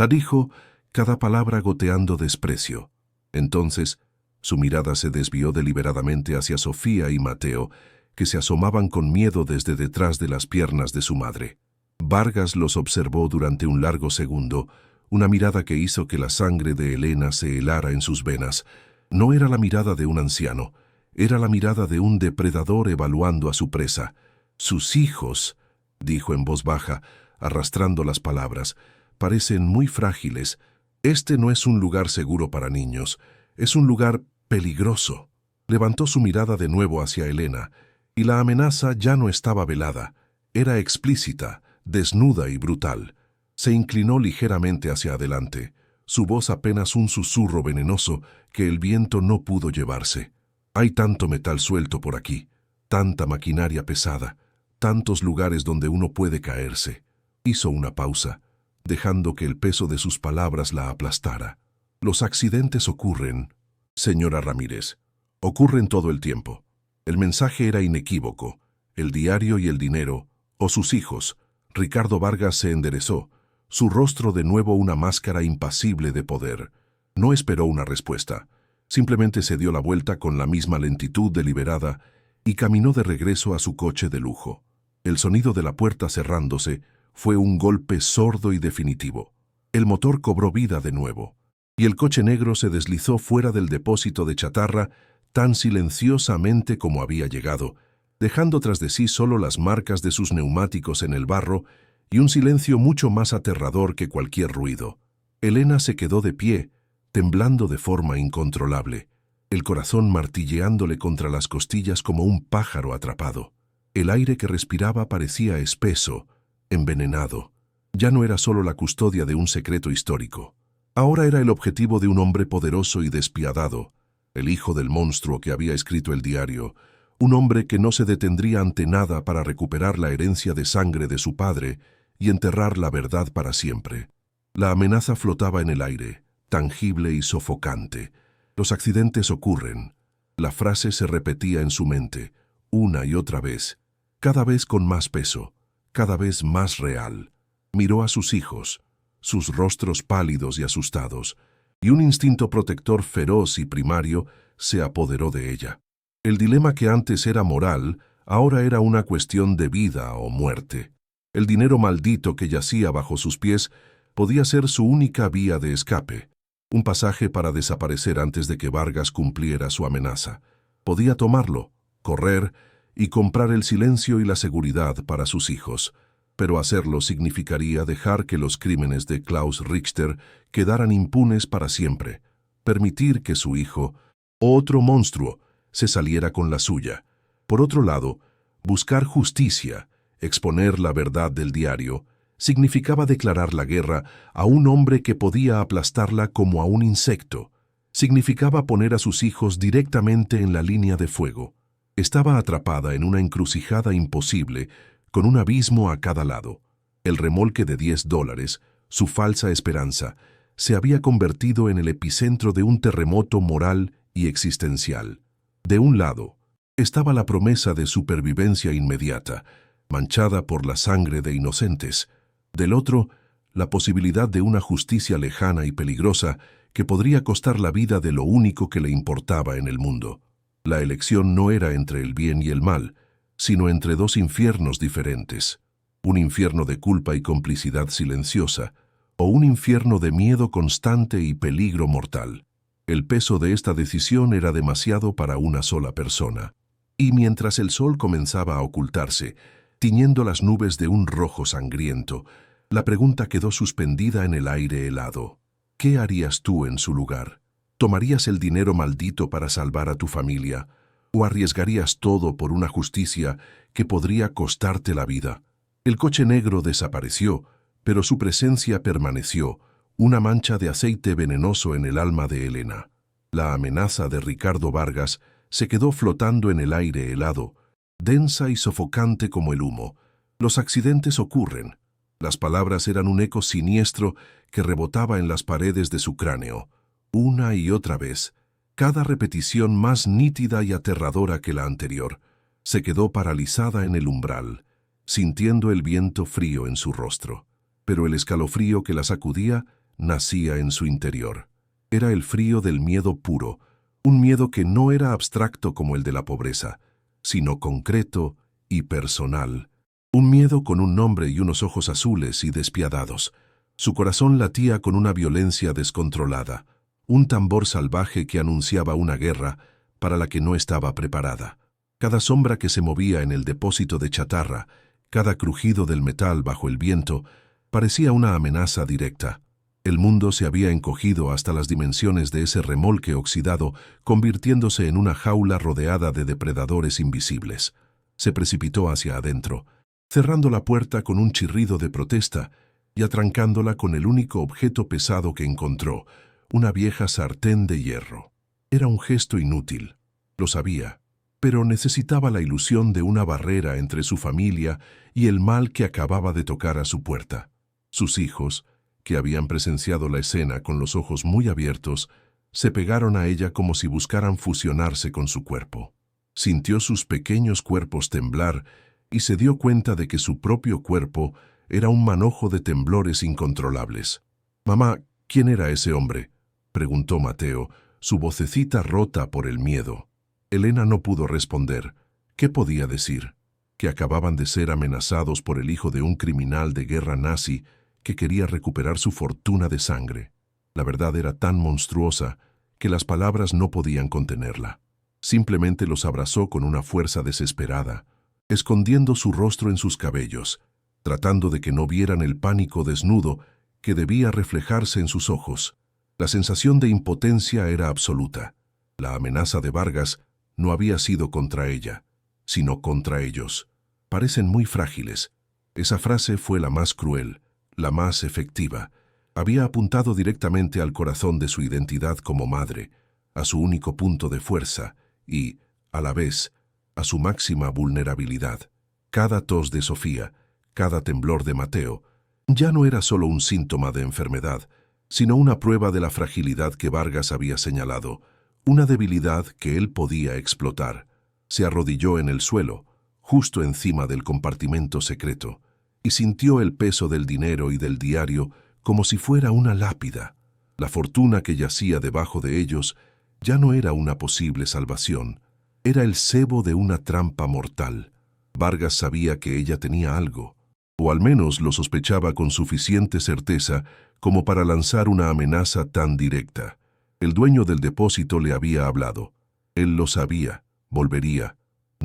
dijo, cada palabra goteando desprecio. Entonces, su mirada se desvió deliberadamente hacia Sofía y Mateo, que se asomaban con miedo desde detrás de las piernas de su madre. Vargas los observó durante un largo segundo, una mirada que hizo que la sangre de Elena se helara en sus venas. No era la mirada de un anciano, era la mirada de un depredador evaluando a su presa. «Sus hijos», dijo en voz baja, arrastrando las palabras, «parecen muy frágiles. Este no es un lugar seguro para niños, es un lugar peligroso». Levantó su mirada de nuevo hacia Elena, y la amenaza ya no estaba velada, era explícita, desnuda y brutal. Se inclinó ligeramente hacia adelante, su voz apenas un susurro venenoso que el viento no pudo llevarse. «Hay tanto metal suelto por aquí, tanta maquinaria pesada, tantos lugares donde uno puede caerse». Hizo una pausa, dejando que el peso de sus palabras la aplastara. «Los accidentes ocurren, señora Ramírez, ocurren todo el tiempo». El mensaje era inequívoco. El diario y el dinero, o sus hijos. Ricardo Vargas se enderezó, su rostro de nuevo una máscara impasible de poder. No esperó una respuesta. Simplemente se dio la vuelta con la misma lentitud deliberada y caminó de regreso a su coche de lujo. El sonido de la puerta cerrándose fue un golpe sordo y definitivo. El motor cobró vida de nuevo, y el coche negro se deslizó fuera del depósito de chatarra tan silenciosamente como había llegado, dejando tras de sí solo las marcas de sus neumáticos en el barro y un silencio mucho más aterrador que cualquier ruido. Elena se quedó de pie, temblando de forma incontrolable, el corazón martilleándole contra las costillas como un pájaro atrapado. El aire que respiraba parecía espeso, envenenado. Ya no era solo la custodia de un secreto histórico. Ahora era el objetivo de un hombre poderoso y despiadado, el hijo del monstruo que había escrito el diario, un hombre que no se detendría ante nada para recuperar la herencia de sangre de su padre y enterrar la verdad para siempre. La amenaza flotaba en el aire, tangible y sofocante. Los accidentes ocurren. La frase se repetía en su mente, una y otra vez, cada vez con más peso, cada vez más real. Miró a sus hijos, sus rostros pálidos y asustados, y un instinto protector feroz y primario se apoderó de ella. El dilema que antes era moral, ahora era una cuestión de vida o muerte. El dinero maldito que yacía bajo sus pies podía ser su única vía de escape, un pasaje para desaparecer antes de que Vargas cumpliera su amenaza. Podía tomarlo correr y comprar el silencio y la seguridad para sus hijos. Pero hacerlo significaría dejar que los crímenes de Klaus Richter quedaran impunes para siempre, permitir que su hijo, otro monstruo, se saliera con la suya. Por otro lado, buscar justicia, exponer la verdad del diario, significaba declarar la guerra a un hombre que podía aplastarla como a un insecto. Significaba poner a sus hijos directamente en la línea de fuego. Estaba atrapada en una encrucijada imposible, con un abismo a cada lado. El remolque de $10, su falsa esperanza, se había convertido en el epicentro de un terremoto moral y existencial. De un lado, estaba la promesa de supervivencia inmediata, manchada por la sangre de inocentes. Del otro, la posibilidad de una justicia lejana y peligrosa que podría costar la vida de lo único que le importaba en el mundo. La elección no era entre el bien y el mal, sino entre dos infiernos diferentes, un infierno de culpa y complicidad silenciosa, o un infierno de miedo constante y peligro mortal. El peso de esta decisión era demasiado para una sola persona. Y mientras el sol comenzaba a ocultarse, tiñendo las nubes de un rojo sangriento, la pregunta quedó suspendida en el aire helado. ¿Qué harías tú en su lugar? ¿Tomarías el dinero maldito para salvar a tu familia? ¿O arriesgarías todo por una justicia que podría costarte la vida? El coche negro desapareció, pero su presencia permaneció, una mancha de aceite venenoso en el alma de Elena. La amenaza de Ricardo Vargas se quedó flotando en el aire helado, densa y sofocante como el humo. Los accidentes ocurren. Las palabras eran un eco siniestro que rebotaba en las paredes de su cráneo, una y otra vez, cada repetición más nítida y aterradora que la anterior. Se quedó paralizada en el umbral, sintiendo el viento frío en su rostro. Pero el escalofrío que la sacudía nacía en su interior. Era el frío del miedo puro, un miedo que no era abstracto como el de la pobreza, sino concreto y personal. Un miedo con un nombre y unos ojos azules y despiadados. Su corazón latía con una violencia descontrolada, un tambor salvaje que anunciaba una guerra para la que no estaba preparada. Cada sombra que se movía en el depósito de chatarra, cada crujido del metal bajo el viento, parecía una amenaza directa. El mundo se había encogido hasta las dimensiones de ese remolque oxidado, convirtiéndose en una jaula rodeada de depredadores invisibles. Se precipitó hacia adentro, cerrando la puerta con un chirrido de protesta y atrancándola con el único objeto pesado que encontró, una vieja sartén de hierro. Era un gesto inútil, lo sabía, pero necesitaba la ilusión de una barrera entre su familia y el mal que acababa de tocar a su puerta. Sus hijos, que habían presenciado la escena con los ojos muy abiertos, se pegaron a ella como si buscaran fusionarse con su cuerpo. Sintió sus pequeños cuerpos temblar y se dio cuenta de que su propio cuerpo era un manojo de temblores incontrolables. «Mamá, ¿quién era ese hombre?», preguntó Mateo, su vocecita rota por el miedo. Elena no pudo responder. ¿Qué podía decir? Que acababan de ser amenazados por el hijo de un criminal de guerra nazi que quería recuperar su fortuna de sangre. La verdad era tan monstruosa que las palabras no podían contenerla. Simplemente los abrazó con una fuerza desesperada, escondiendo su rostro en sus cabellos, tratando de que no vieran el pánico desnudo que debía reflejarse en sus ojos. La sensación de impotencia era absoluta. La amenaza de Vargas no había sido contra ella, sino contra ellos. Parecen muy frágiles. Esa frase fue la más cruel, la más efectiva. Había apuntado directamente al corazón de su identidad como madre, a su único punto de fuerza y, a la vez, a su máxima vulnerabilidad. Cada tos de Sofía, cada temblor de Mateo, ya no era solo un síntoma de enfermedad, sino una prueba de la fragilidad que Vargas había señalado, una debilidad que él podía explotar. Se arrodilló en el suelo, justo encima del compartimento secreto, y sintió el peso del dinero y del diario como si fuera una lápida. La fortuna que yacía debajo de ellos ya no era una posible salvación, era el cebo de una trampa mortal. Vargas sabía que ella tenía algo, o al menos lo sospechaba con suficiente certeza como para lanzar una amenaza tan directa. El dueño del depósito le había hablado. Él lo sabía, volvería.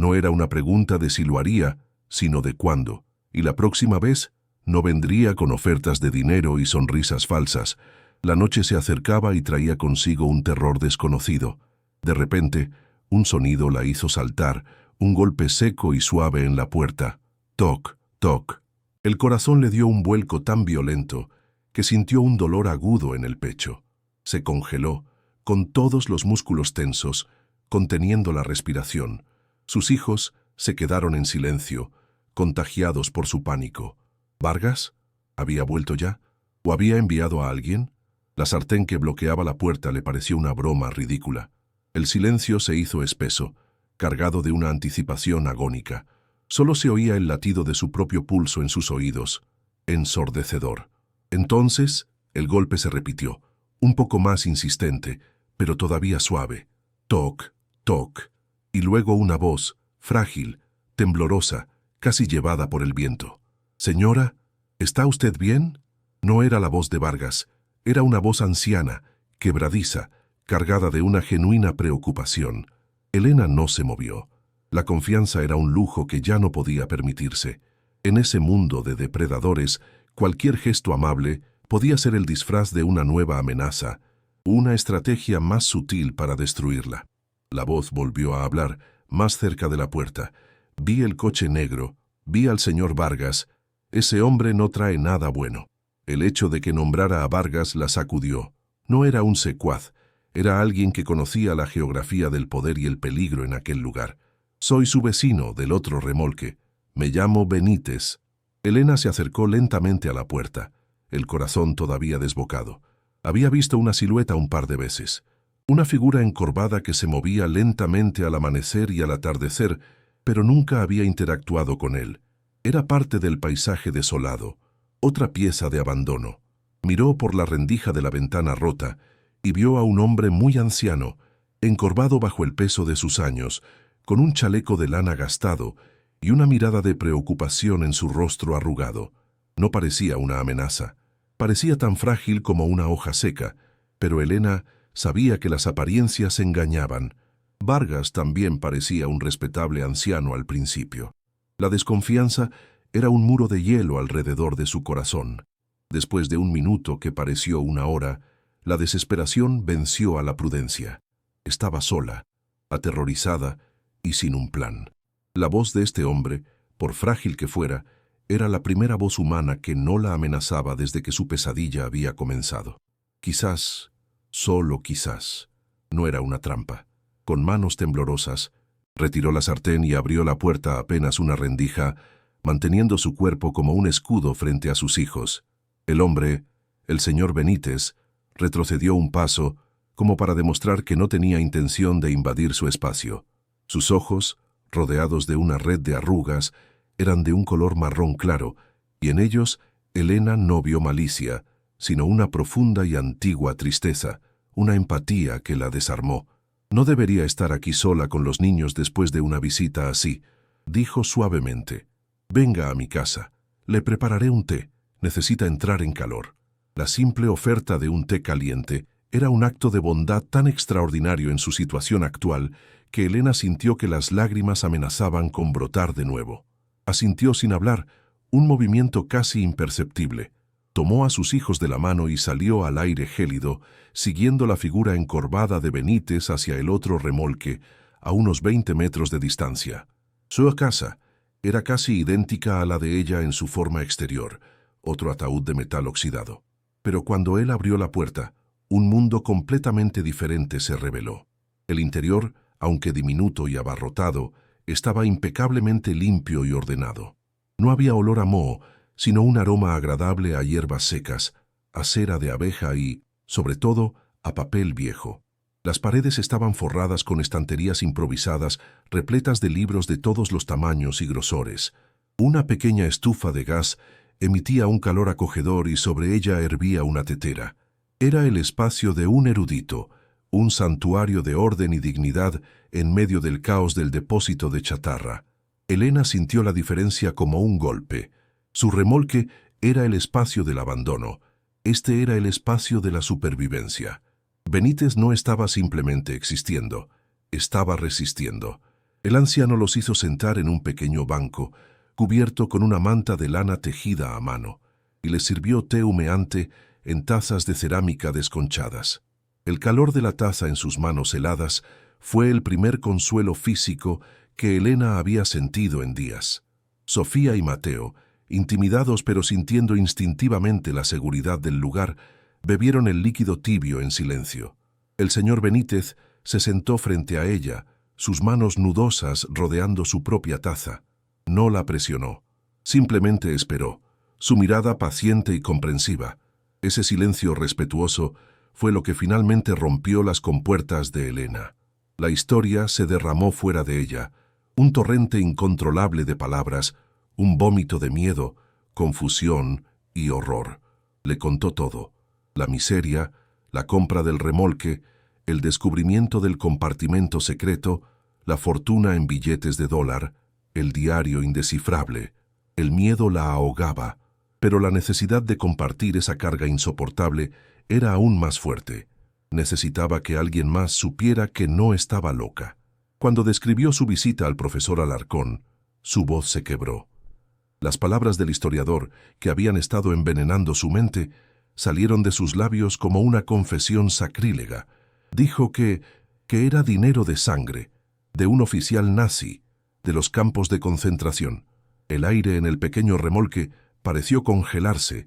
No era una pregunta de si lo haría, sino de cuándo. Y la próxima vez no vendría con ofertas de dinero y sonrisas falsas. La noche se acercaba y traía consigo un terror desconocido. De repente, un sonido la hizo saltar, un golpe seco y suave en la puerta. Toc, toc. El corazón le dio un vuelco tan violento que sintió un dolor agudo en el pecho. Se congeló, con todos los músculos tensos, conteniendo la respiración. Sus hijos se quedaron en silencio, contagiados por su pánico. ¿Vargas? ¿Había vuelto ya? ¿O había enviado a alguien? La sartén que bloqueaba la puerta le pareció una broma ridícula. El silencio se hizo espeso, cargado de una anticipación agónica. Solo se oía el latido de su propio pulso en sus oídos, ensordecedor. Entonces, el golpe se repitió, un poco más insistente, pero todavía suave. Toc, toc. Y luego una voz, frágil, temblorosa, casi llevada por el viento. «Señora, ¿está usted bien?» No era la voz de Vargas, era una voz anciana, quebradiza, cargada de una genuina preocupación. Elena no se movió. La confianza era un lujo que ya no podía permitirse. En ese mundo de depredadores, cualquier gesto amable podía ser el disfraz de una nueva amenaza, una estrategia más sutil para destruirla. La voz volvió a hablar, más cerca de la puerta. «Vi el coche negro, vi al señor Vargas. Ese hombre no trae nada bueno». El hecho de que nombrara a Vargas la sacudió. No era un secuaz, era alguien que conocía la geografía del poder y el peligro en aquel lugar. «Soy su vecino del otro remolque. Me llamo Benítez». Elena se acercó lentamente a la puerta, el corazón todavía desbocado. Había visto una silueta un par de veces. Una figura encorvada que se movía lentamente al amanecer y al atardecer, pero nunca había interactuado con él. Era parte del paisaje desolado, otra pieza de abandono. Miró por la rendija de la ventana rota y vio a un hombre muy anciano, encorvado bajo el peso de sus años, con un chaleco de lana gastado y una mirada de preocupación en su rostro arrugado. No parecía una amenaza. Parecía tan frágil como una hoja seca, pero Elena sabía que las apariencias engañaban. Vargas también parecía un respetable anciano al principio. La desconfianza era un muro de hielo alrededor de su corazón. Después de un minuto que pareció una hora, la desesperación venció a la prudencia. Estaba sola, aterrorizada y sin un plan. La voz de este hombre, por frágil que fuera, era la primera voz humana que no la amenazaba desde que su pesadilla había comenzado. Quizás, solo quizás, no era una trampa. Con manos temblorosas, retiró la sartén y abrió la puerta apenas una rendija, manteniendo su cuerpo como un escudo frente a sus hijos. El hombre, el señor Benítez, retrocedió un paso, como para demostrar que no tenía intención de invadir su espacio. Sus ojos, rodeados de una red de arrugas, eran de un color marrón claro, y en ellos Elena no vio malicia, sino una profunda y antigua tristeza, una empatía que la desarmó. «No debería estar aquí sola con los niños después de una visita así», dijo suavemente. «Venga a mi casa. Le prepararé un té. Necesita entrar en calor». La simple oferta de un té caliente era un acto de bondad tan extraordinario en su situación actual que Elena sintió que las lágrimas amenazaban con brotar de nuevo. Asintió sin hablar, un movimiento casi imperceptible. Tomó a sus hijos de la mano y salió al aire gélido, siguiendo la figura encorvada de Benítez hacia el otro remolque, a unos 20 metros de distancia. Su casa era casi idéntica a la de ella en su forma exterior, otro ataúd de metal oxidado. Pero cuando él abrió la puerta, un mundo completamente diferente se reveló. El interior, aunque diminuto y abarrotado, estaba impecablemente limpio y ordenado. No había olor a moho, sino un aroma agradable a hierbas secas, a cera de abeja y, sobre todo, a papel viejo. Las paredes estaban forradas con estanterías improvisadas, repletas de libros de todos los tamaños y grosores. Una pequeña estufa de gas emitía un calor acogedor y sobre ella hervía una tetera. Era el espacio de un erudito, un santuario de orden y dignidad en medio del caos del depósito de chatarra. Elena sintió la diferencia como un golpe. Su remolque era el espacio del abandono. Este era el espacio de la supervivencia. Benítez no estaba simplemente existiendo, estaba resistiendo. El anciano los hizo sentar en un pequeño banco, cubierto con una manta de lana tejida a mano, y les sirvió té humeante en tazas de cerámica desconchadas. El calor de la taza en sus manos heladas fue el primer consuelo físico que Elena había sentido en días. Sofía y Mateo, intimidados pero sintiendo instintivamente la seguridad del lugar, bebieron el líquido tibio en silencio. El señor Benítez se sentó frente a ella, sus manos nudosas rodeando su propia taza. No la presionó, simplemente esperó, su mirada paciente y comprensiva. Ese silencio respetuoso fue lo que finalmente rompió las compuertas de Elena. La historia se derramó fuera de ella, un torrente incontrolable de palabras, un vómito de miedo, confusión y horror. Le contó todo: la miseria, la compra del remolque, el descubrimiento del compartimento secreto, la fortuna en billetes de dólar, el diario indescifrable. El miedo la ahogaba, pero la necesidad de compartir esa carga insoportable era aún más fuerte. Necesitaba que alguien más supiera que no estaba loca. Cuando describió su visita al profesor Alarcón, su voz se quebró. Las palabras del historiador, que habían estado envenenando su mente, salieron de sus labios como una confesión sacrílega. Dijo que era dinero de sangre, de un oficial nazi, de los campos de concentración. El aire en el pequeño remolque pareció congelarse.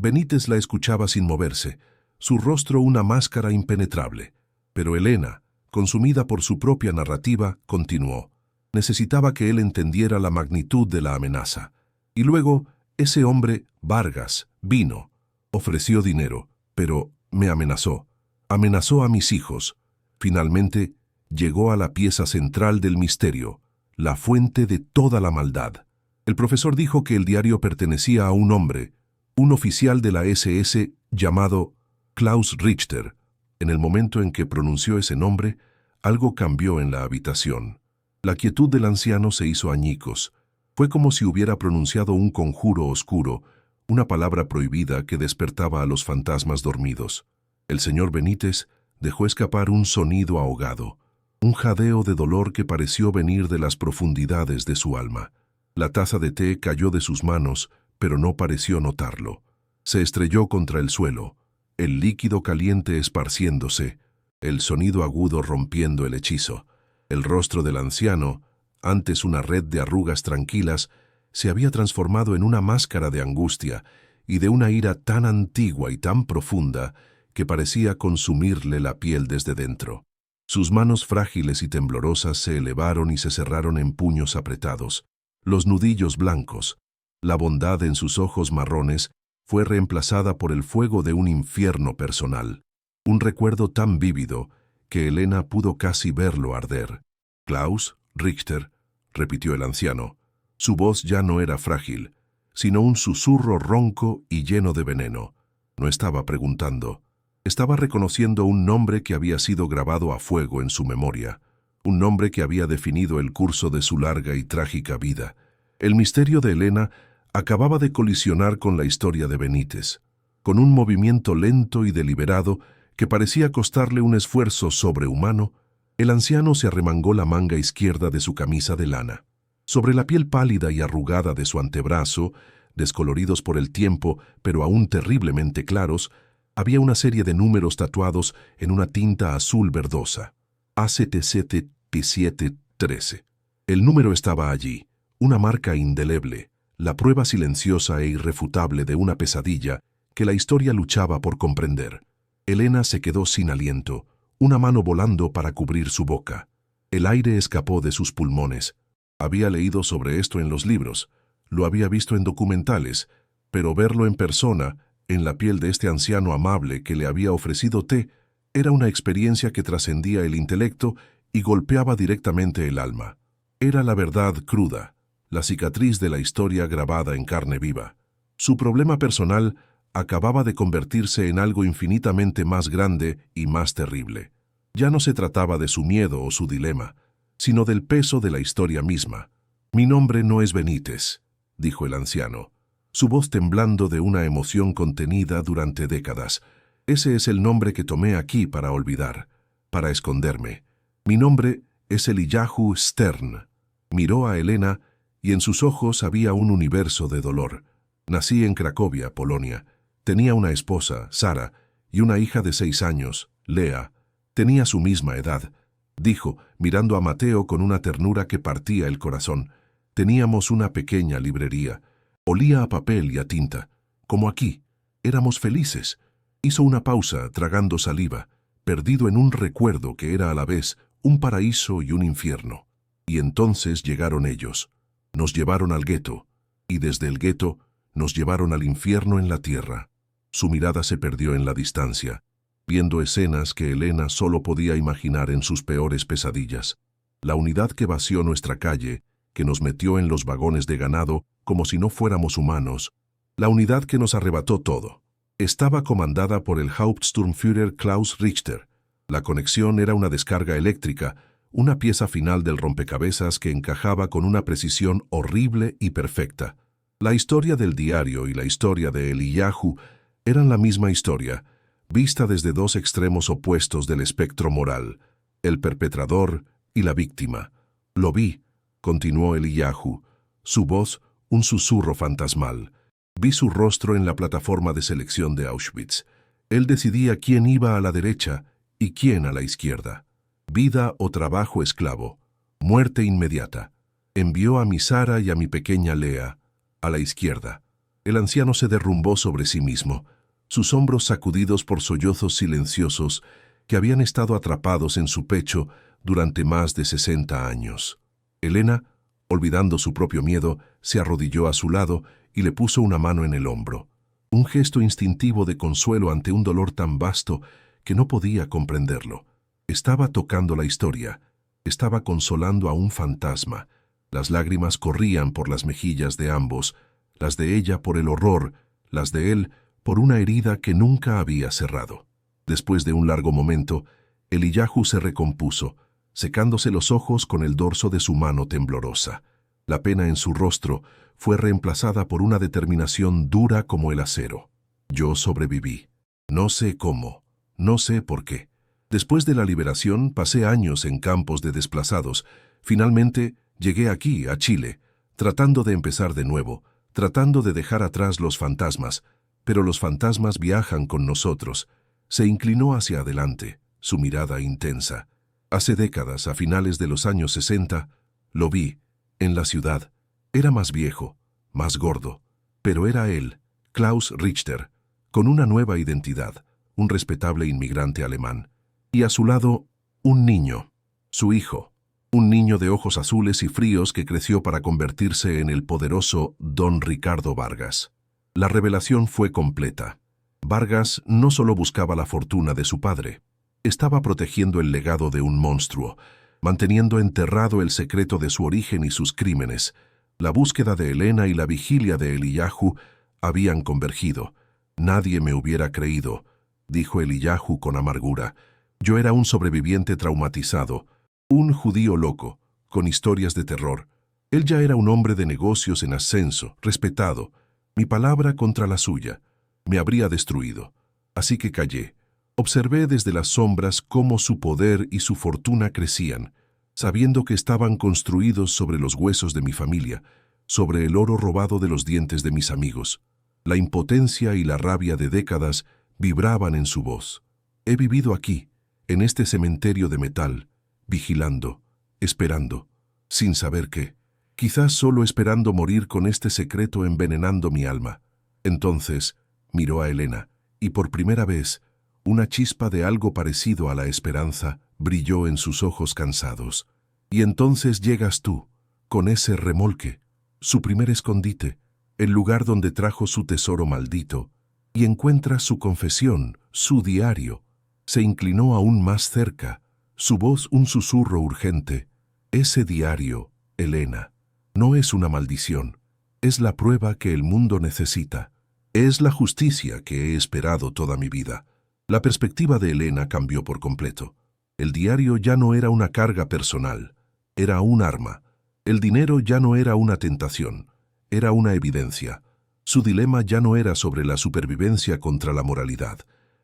Benítez la escuchaba sin moverse, su rostro una máscara impenetrable. Pero Elena, consumida por su propia narrativa, continuó. Necesitaba que él entendiera la magnitud de la amenaza. Y luego, ese hombre, Vargas, vino, ofreció dinero, pero me amenazó. Amenazó a mis hijos. Finalmente, llegó a la pieza central del misterio, la fuente de toda la maldad. El profesor dijo que el diario pertenecía a un hombre, un oficial de la SS llamado Klaus Richter. En el momento en que pronunció ese nombre, algo cambió en la habitación. La quietud del anciano se hizo añicos. Fue como si hubiera pronunciado un conjuro oscuro, una palabra prohibida que despertaba a los fantasmas dormidos. El señor Benítez dejó escapar un sonido ahogado, un jadeo de dolor que pareció venir de las profundidades de su alma. La taza de té cayó de sus manos, pero no pareció notarlo. Se estrelló contra el suelo, el líquido caliente esparciéndose, el sonido agudo rompiendo el hechizo. El rostro del anciano, antes una red de arrugas tranquilas, se había transformado en una máscara de angustia y de una ira tan antigua y tan profunda que parecía consumirle la piel desde dentro. Sus manos frágiles y temblorosas se elevaron y se cerraron en puños apretados. Los nudillos blancos, la bondad en sus ojos marrones, fue reemplazada por el fuego de un infierno personal. Un recuerdo tan vívido que Elena pudo casi verlo arder. «Klaus Richter», repitió el anciano. Su voz ya no era frágil, sino un susurro ronco y lleno de veneno. No estaba preguntando. Estaba reconociendo un nombre que había sido grabado a fuego en su memoria, un nombre que había definido el curso de su larga y trágica vida. El misterio de Elena acababa de colisionar con la historia de Benítez, con un movimiento lento y deliberado que parecía costarle un esfuerzo sobrehumano. El anciano se arremangó la manga izquierda de su camisa de lana. Sobre la piel pálida y arrugada de su antebrazo, descoloridos por el tiempo, pero aún terriblemente claros, había una serie de números tatuados en una tinta azul verdosa. ACT7T713. El número estaba allí, una marca indeleble, la prueba silenciosa e irrefutable de una pesadilla que la historia luchaba por comprender. Elena se quedó sin aliento, una mano volando para cubrir su boca. El aire escapó de sus pulmones. Había leído sobre esto en los libros, lo había visto en documentales, pero verlo en persona, en la piel de este anciano amable que le había ofrecido té, era una experiencia que trascendía el intelecto y golpeaba directamente el alma. Era la verdad cruda, la cicatriz de la historia grabada en carne viva. Su problema personal acababa de convertirse en algo infinitamente más grande y más terrible. Ya no se trataba de su miedo o su dilema, sino del peso de la historia misma. «Mi nombre no es Benítez», dijo el anciano, su voz temblando de una emoción contenida durante décadas. «Ese es el nombre que tomé aquí para olvidar, para esconderme. Mi nombre Es Eliyahu Stern. Miró a Elena y en sus ojos había un universo de dolor. Nací en Cracovia, Polonia. Tenía una esposa, Sara, y una hija de 6 años, Lea. Tenía su misma edad, dijo, mirando a Mateo con una ternura que partía el corazón. Teníamos una pequeña librería. Olía a papel y a tinta. Como aquí. Éramos felices. Hizo una pausa, tragando saliva, perdido en un recuerdo que era a la vez un paraíso y un infierno. Y entonces llegaron ellos. Nos llevaron al gueto, y desde el gueto nos llevaron al infierno en la tierra. Su mirada se perdió en la distancia, viendo escenas que Elena solo podía imaginar en sus peores pesadillas. La unidad que vació nuestra calle, que nos metió en los vagones de ganado como si no fuéramos humanos, la unidad que nos arrebató todo. Estaba comandada por el Hauptsturmführer Klaus Richter. La conexión era una descarga eléctrica, una pieza final del rompecabezas que encajaba con una precisión horrible y perfecta. La historia del diario y la historia de Eliyahu eran la misma historia, vista desde 2 extremos opuestos del espectro moral, el perpetrador y la víctima. Lo vi, continuó Eliyahu, su voz un susurro fantasmal. Vi su rostro en la plataforma de selección de Auschwitz. Él decidía quién iba a la derecha y quién a la izquierda. Vida o trabajo esclavo. Muerte inmediata. Envió a mi Sara y a mi pequeña Lea a la izquierda. El anciano se derrumbó sobre sí mismo, sus hombros sacudidos por sollozos silenciosos que habían estado atrapados en su pecho durante más de 60 años. Elena, olvidando su propio miedo, se arrodilló a su lado y le puso una mano en el hombro. Un gesto instintivo de consuelo ante un dolor tan vasto que no podía comprenderlo. Estaba tocando la historia, estaba consolando a un fantasma. Las lágrimas corrían por las mejillas de ambos, las de ella por el horror, las de él por una herida que nunca había cerrado. Después de un largo momento, Eliyahu se recompuso, secándose los ojos con el dorso de su mano temblorosa. La pena en su rostro fue reemplazada por una determinación dura como el acero. Yo sobreviví. No sé cómo, no sé por qué. Después de la liberación pasé años en campos de desplazados. Finalmente llegué aquí, a Chile, tratando de empezar de nuevo, tratando de dejar atrás los fantasmas, pero los fantasmas viajan con nosotros. Se inclinó hacia adelante, su mirada intensa. Hace décadas, a finales de los años 60, lo vi, en la ciudad. Era más viejo, más gordo, pero era él, Klaus Richter, con una nueva identidad, un respetable inmigrante alemán. Y a su lado, un niño, su hijo, un niño de ojos azules y fríos que creció para convertirse en el poderoso Don Ricardo Vargas. La revelación fue completa. Vargas no solo buscaba la fortuna de su padre, estaba protegiendo el legado de un monstruo, manteniendo enterrado el secreto de su origen y sus crímenes. La búsqueda de Elena y la vigilia de Eliyahu habían convergido. Nadie me hubiera creído, dijo Eliyahu con amargura. Yo era un sobreviviente traumatizado, un judío loco, con historias de terror. Él ya era un hombre de negocios en ascenso, respetado. Mi palabra contra la suya me habría destruido. Así que callé. Observé desde las sombras cómo su poder y su fortuna crecían, sabiendo que estaban construidos sobre los huesos de mi familia, sobre el oro robado de los dientes de mis amigos. La impotencia y la rabia de décadas vibraban en su voz. He vivido aquí, en este cementerio de metal, vigilando, esperando, sin saber qué. Quizás solo esperando morir con este secreto envenenando mi alma. Entonces miró a Elena, y por primera vez, una chispa de algo parecido a la esperanza brilló en sus ojos cansados. Y entonces llegas tú, con ese remolque, su primer escondite, el lugar donde trajo su tesoro maldito, y encuentras su confesión, su diario. Se inclinó aún más cerca, su voz un susurro urgente. Ese diario, Elena, no es una maldición, es la prueba que el mundo necesita. Es la justicia que he esperado toda mi vida. La perspectiva de Elena cambió por completo. El diario ya no era una carga personal, era un arma. El dinero ya no era una tentación, era una evidencia. Su dilema ya no era sobre la supervivencia contra la moralidad.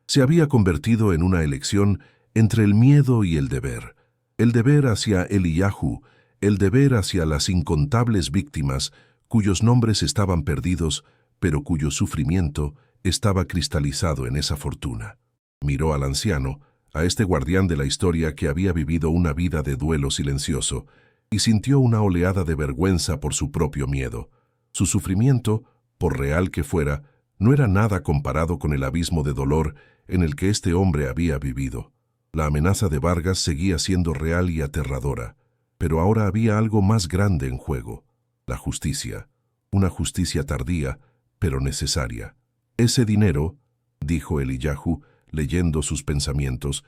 Se había convertido en una elección entre el miedo y el deber. El deber hacia Eliyahu, el deber hacia las incontables víctimas cuyos nombres estaban perdidos, pero cuyo sufrimiento estaba cristalizado en esa fortuna. Miró al anciano, a este guardián de la historia que había vivido una vida de duelo silencioso, y sintió una oleada de vergüenza por su propio miedo. Su sufrimiento, por real que fuera, no era nada comparado con el abismo de dolor en el que este hombre había vivido. La amenaza de Vargas seguía siendo real y aterradora, pero ahora había algo más grande en juego: la justicia, una justicia tardía, pero necesaria. Ese dinero, dijo Eliyahu, leyendo sus pensamientos,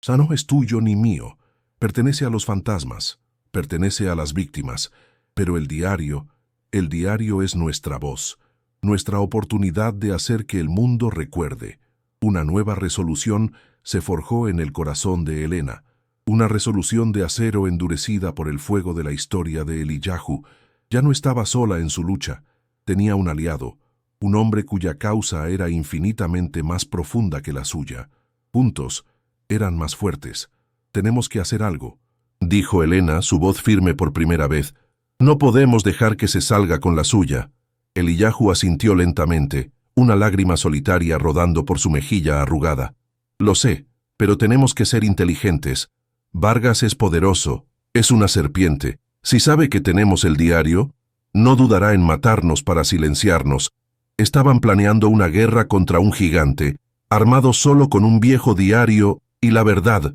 no es tuyo ni mío, pertenece a los fantasmas, pertenece a las víctimas, pero el diario es nuestra voz, nuestra oportunidad de hacer que el mundo recuerde. Una nueva resolución se forjó en el corazón de Elena, una resolución de acero endurecida por el fuego de la historia de Eliyahu. Ya no estaba sola en su lucha, tenía un aliado, un hombre cuya causa era infinitamente más profunda que la suya. Juntos, eran más fuertes. Tenemos que hacer algo, dijo Elena, su voz firme por primera vez. No podemos dejar que se salga con la suya. Eliyahu asintió lentamente, una lágrima solitaria rodando por su mejilla arrugada. Lo sé, pero tenemos que ser inteligentes. Vargas es poderoso, es una serpiente. Si sabe que tenemos el diario, no dudará en matarnos para silenciarnos. Estaban planeando una guerra contra un gigante, armado solo con un viejo diario y la verdad.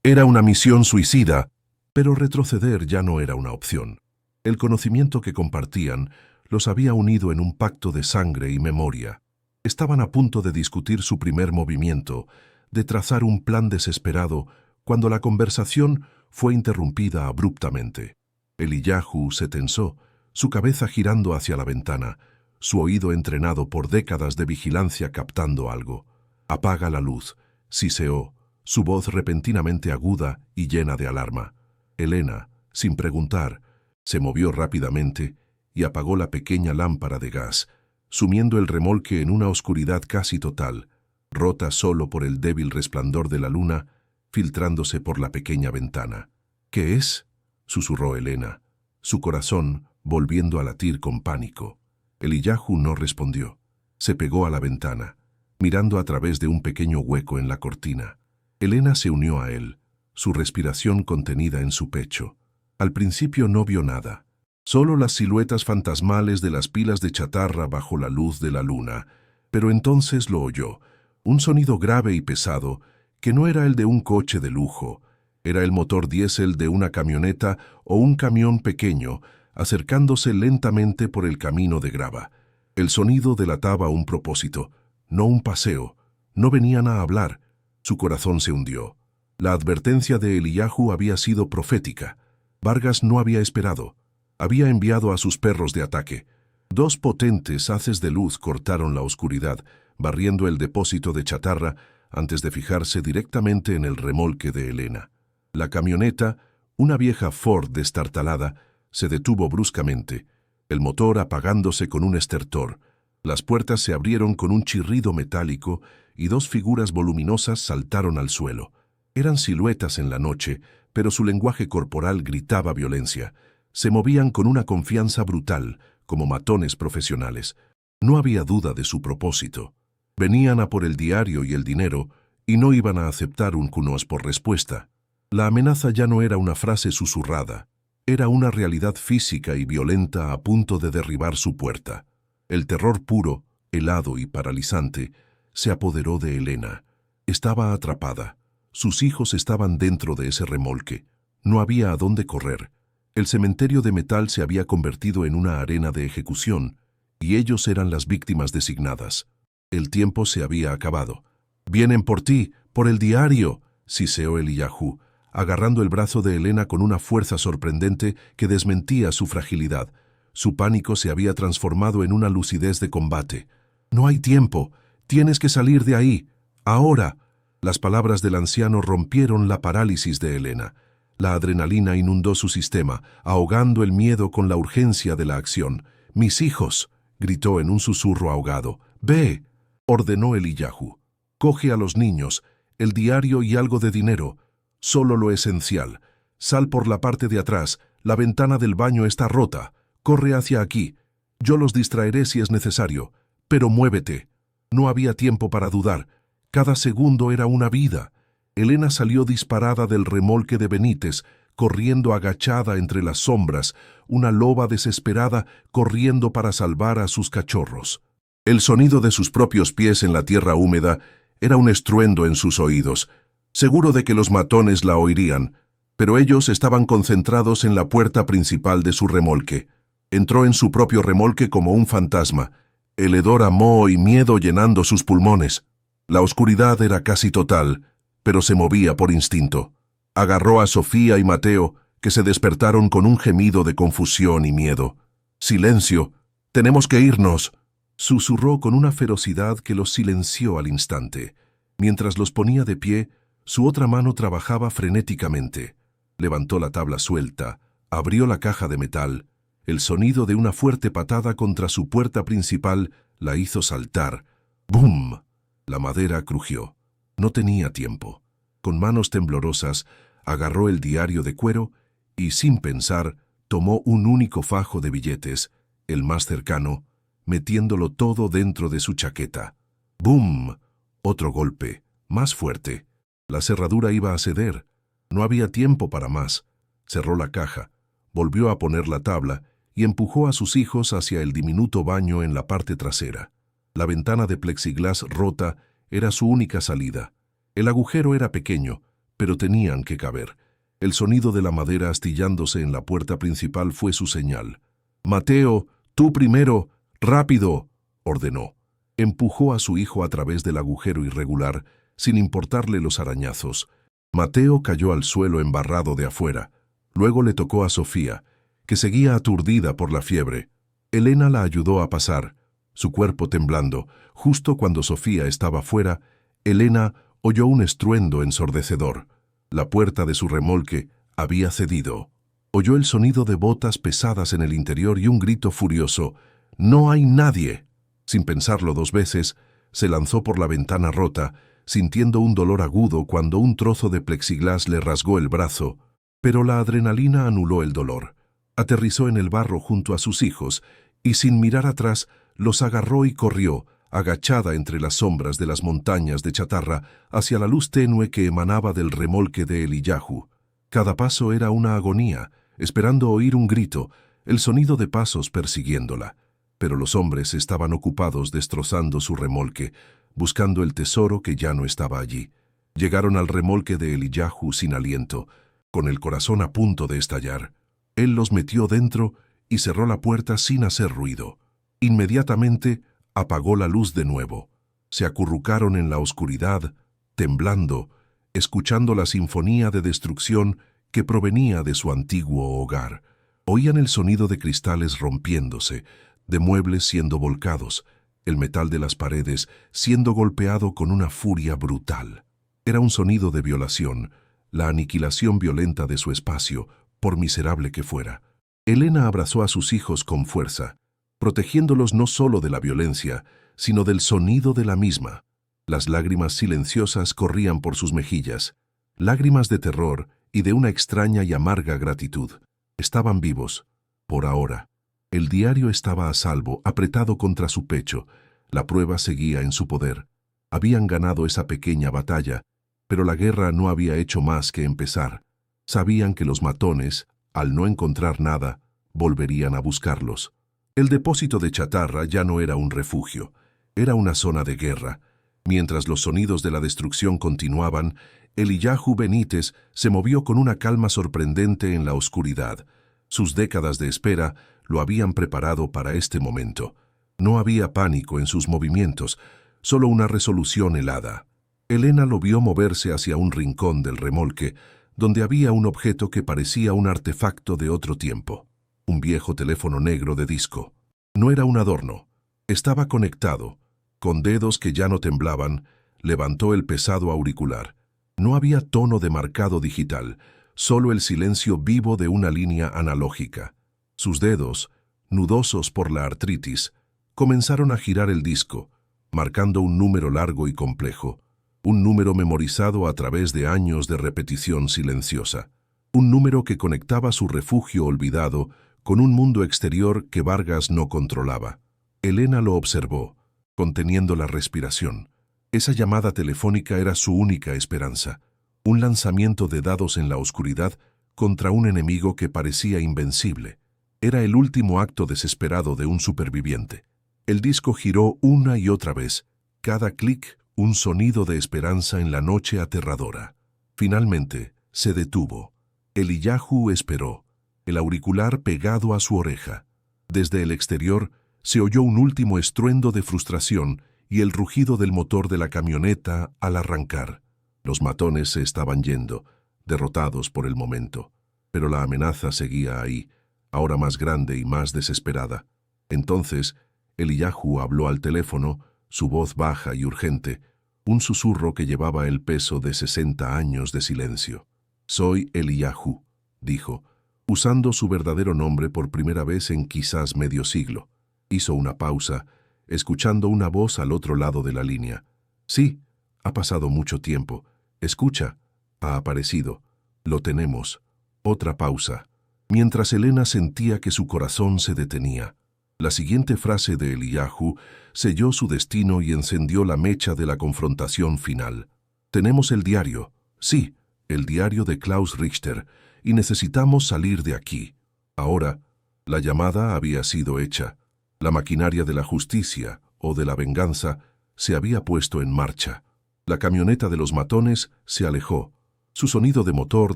Era una misión suicida, pero retroceder ya no era una opción. El conocimiento que compartían los había unido en un pacto de sangre y memoria. Estaban a punto de discutir su primer movimiento, de trazar un plan desesperado, cuando la conversación fue interrumpida abruptamente. Eliyahu se tensó, su cabeza girando hacia la ventana, su oído entrenado por décadas de vigilancia captando algo. «Apaga la luz», siseó, su voz repentinamente aguda y llena de alarma. Elena, sin preguntar, se movió rápidamente y apagó la pequeña lámpara de gas, sumiendo el remolque en una oscuridad casi total, rota solo por el débil resplandor de la luna, filtrándose por la pequeña ventana. «¿Qué es?», susurró Elena, su corazón volviendo a latir con pánico. Eliyahu no respondió. Se pegó a la ventana, mirando a través de un pequeño hueco en la cortina. Elena se unió a él, su respiración contenida en su pecho. Al principio no vio nada, solo las siluetas fantasmales de las pilas de chatarra bajo la luz de la luna, pero entonces lo oyó, un sonido grave y pesado que no era el de un coche de lujo, era el motor diésel de una camioneta o un camión pequeño, acercándose lentamente por el camino de grava. El sonido delataba un propósito, no un paseo. No venían a hablar. Su corazón se hundió. La advertencia de Eliyahu había sido profética. Vargas no había esperado. Había enviado a sus perros de ataque. Dos potentes haces de luz cortaron la oscuridad, barriendo el depósito de chatarra antes de fijarse directamente en el remolque de Elena. La camioneta, una vieja Ford destartalada, se detuvo bruscamente, el motor apagándose con un estertor. Las puertas se abrieron con un chirrido metálico y dos figuras voluminosas saltaron al suelo. Eran siluetas en la noche, pero su lenguaje corporal gritaba violencia. Se movían con una confianza brutal, como matones profesionales. No había duda de su propósito. Venían a por el diario y el dinero, y no iban a aceptar un cunos por respuesta. La amenaza ya no era una frase susurrada. Era una realidad física y violenta a punto de derribar su puerta. El terror puro, helado y paralizante, se apoderó de Elena. Estaba atrapada. Sus hijos estaban dentro de ese remolque. No había a dónde correr. El cementerio de metal se había convertido en una arena de ejecución, y ellos eran las víctimas designadas. El tiempo se había acabado. «Vienen por ti, por el diario», siseó Eliyahu, agarrando el brazo de Elena con una fuerza sorprendente que desmentía su fragilidad. Su pánico se había transformado en una lucidez de combate. «No hay tiempo. Tienes que salir de ahí. Ahora». Las palabras del anciano rompieron la parálisis de Elena. La adrenalina inundó su sistema, ahogando el miedo con la urgencia de la acción. «Mis hijos», gritó en un susurro ahogado. «Ve», ordenó Eliyahu. «Coge a los niños, el diario y algo de dinero. Solo lo esencial. Sal por la parte de atrás. La ventana del baño está rota. Corre hacia aquí. Yo los distraeré si es necesario. Pero muévete. No había tiempo para dudar. Cada segundo era una vida. Elena salió disparada del remolque de Benítez, corriendo agachada entre las sombras, una loba desesperada corriendo para salvar a sus cachorros. El sonido de sus propios pies en la tierra húmeda era un estruendo en sus oídos, seguro de que los matones la oirían, pero ellos estaban concentrados en la puerta principal de su remolque. Entró en su propio remolque como un fantasma, el hedor a moho y miedo llenando sus pulmones. La oscuridad era casi total, pero se movía por instinto. Agarró a Sofía y Mateo, que se despertaron con un gemido de confusión y miedo. «¡Silencio! ¡Tenemos que irnos!», susurró con una ferocidad que los silenció al instante. Mientras los ponía de pie, su otra mano trabajaba frenéticamente. Levantó la tabla suelta, abrió la caja de metal. El sonido de una fuerte patada contra su puerta principal la hizo saltar. ¡Bum! La madera crujió. No tenía tiempo. Con manos temblorosas, agarró el diario de cuero y, sin pensar, tomó un único fajo de billetes, el más cercano, metiéndolo todo dentro de su chaqueta. ¡Bum! Otro golpe, más fuerte. La cerradura iba a ceder. No había tiempo para más. Cerró la caja, volvió a poner la tabla y empujó a sus hijos hacia el diminuto baño en la parte trasera. La ventana de plexiglás rota era su única salida. El agujero era pequeño, pero tenían que caber. El sonido de la madera astillándose en la puerta principal fue su señal. «Mateo, tú primero, rápido», ordenó. Empujó a su hijo a través del agujero irregular, sin importarle los arañazos. Mateo cayó al suelo embarrado de afuera. Luego le tocó a Sofía, que seguía aturdida por la fiebre. Elena la ayudó a pasar, su cuerpo temblando. Justo cuando Sofía estaba fuera, Elena oyó un estruendo ensordecedor. La puerta de su remolque había cedido. Oyó el sonido de botas pesadas en el interior y un grito furioso. «¡No hay nadie!». Sin pensarlo dos veces, se lanzó por la ventana rota, sintiendo un dolor agudo cuando un trozo de plexiglás le rasgó el brazo. Pero la adrenalina anuló el dolor. Aterrizó en el barro junto a sus hijos y, sin mirar atrás, los agarró y corrió, agachada entre las sombras de las montañas de chatarra, hacia la luz tenue que emanaba del remolque de Eliyahu. Cada paso era una agonía, esperando oír un grito, el sonido de pasos persiguiéndola. Pero los hombres estaban ocupados destrozando su remolque, buscando el tesoro que ya no estaba allí. Llegaron al remolque de Eliyahu sin aliento, con el corazón a punto de estallar. Él los metió dentro y cerró la puerta sin hacer ruido. Inmediatamente apagó la luz de nuevo. Se acurrucaron en la oscuridad, temblando, escuchando la sinfonía de destrucción que provenía de su antiguo hogar. Oían el sonido de cristales rompiéndose, de muebles siendo volcados, el metal de las paredes siendo golpeado con una furia brutal. Era un sonido de violación, la aniquilación violenta de su espacio, por miserable que fuera. Elena abrazó a sus hijos con fuerza, protegiéndolos no solo de la violencia, sino del sonido de la misma. Las lágrimas silenciosas corrían por sus mejillas, lágrimas de terror y de una extraña y amarga gratitud. Estaban vivos, por ahora. El diario estaba a salvo, apretado contra su pecho. La prueba seguía en su poder. Habían ganado esa pequeña batalla, pero la guerra no había hecho más que empezar. Sabían que los matones, al no encontrar nada, volverían a buscarlos. El depósito de chatarra ya no era un refugio, era una zona de guerra. Mientras los sonidos de la destrucción continuaban, Eliyahu Benítez se movió con una calma sorprendente en la oscuridad. Sus décadas de espera lo habían preparado para este momento. No había pánico en sus movimientos, solo una resolución helada. Elena lo vio moverse hacia un rincón del remolque, donde había un objeto que parecía un artefacto de otro tiempo. Un viejo teléfono negro de disco. No era un adorno. Estaba conectado. Con dedos que ya no temblaban, levantó el pesado auricular. No había tono de marcado digital, solo el silencio vivo de una línea analógica. Sus dedos, nudosos por la artritis, comenzaron a girar el disco, marcando un número largo y complejo, un número memorizado a través de años de repetición silenciosa. un número que conectaba su refugio olvidado con un mundo exterior que Vargas no controlaba. Elena lo observó, conteniendo la respiración. Esa llamada telefónica era su única esperanza, un lanzamiento de dados en la oscuridad contra un enemigo que parecía invencible. Era el último acto desesperado de un superviviente. El disco giró una y otra vez, cada clic un sonido de esperanza en la noche aterradora. Finalmente, se detuvo. Eliyahu esperó, el auricular pegado a su oreja. Desde el exterior se oyó un último estruendo de frustración y el rugido del motor de la camioneta al arrancar. Los matones se estaban yendo, derrotados por el momento. Pero la amenaza seguía ahí, ahora más grande y más desesperada. Entonces, Eliyahu habló al teléfono, su voz baja y urgente, un susurro que llevaba el peso de 60 años de silencio. «Soy Eliyahu», dijo, usando su verdadero nombre por primera vez en quizás medio siglo. Hizo una pausa, escuchando una voz al otro lado de la línea. «Sí, ha pasado mucho tiempo. Escucha, ha aparecido. Lo tenemos». Otra pausa, mientras Elena sentía que su corazón se detenía. La siguiente frase de Eliyahu selló su destino y encendió la mecha de la confrontación final. «Tenemos el diario. Sí, el diario de Klaus Richter, y necesitamos salir de aquí». Ahora, la llamada había sido hecha. La maquinaria de la justicia, o de la venganza, se había puesto en marcha. La camioneta de los matones se alejó, su sonido de motor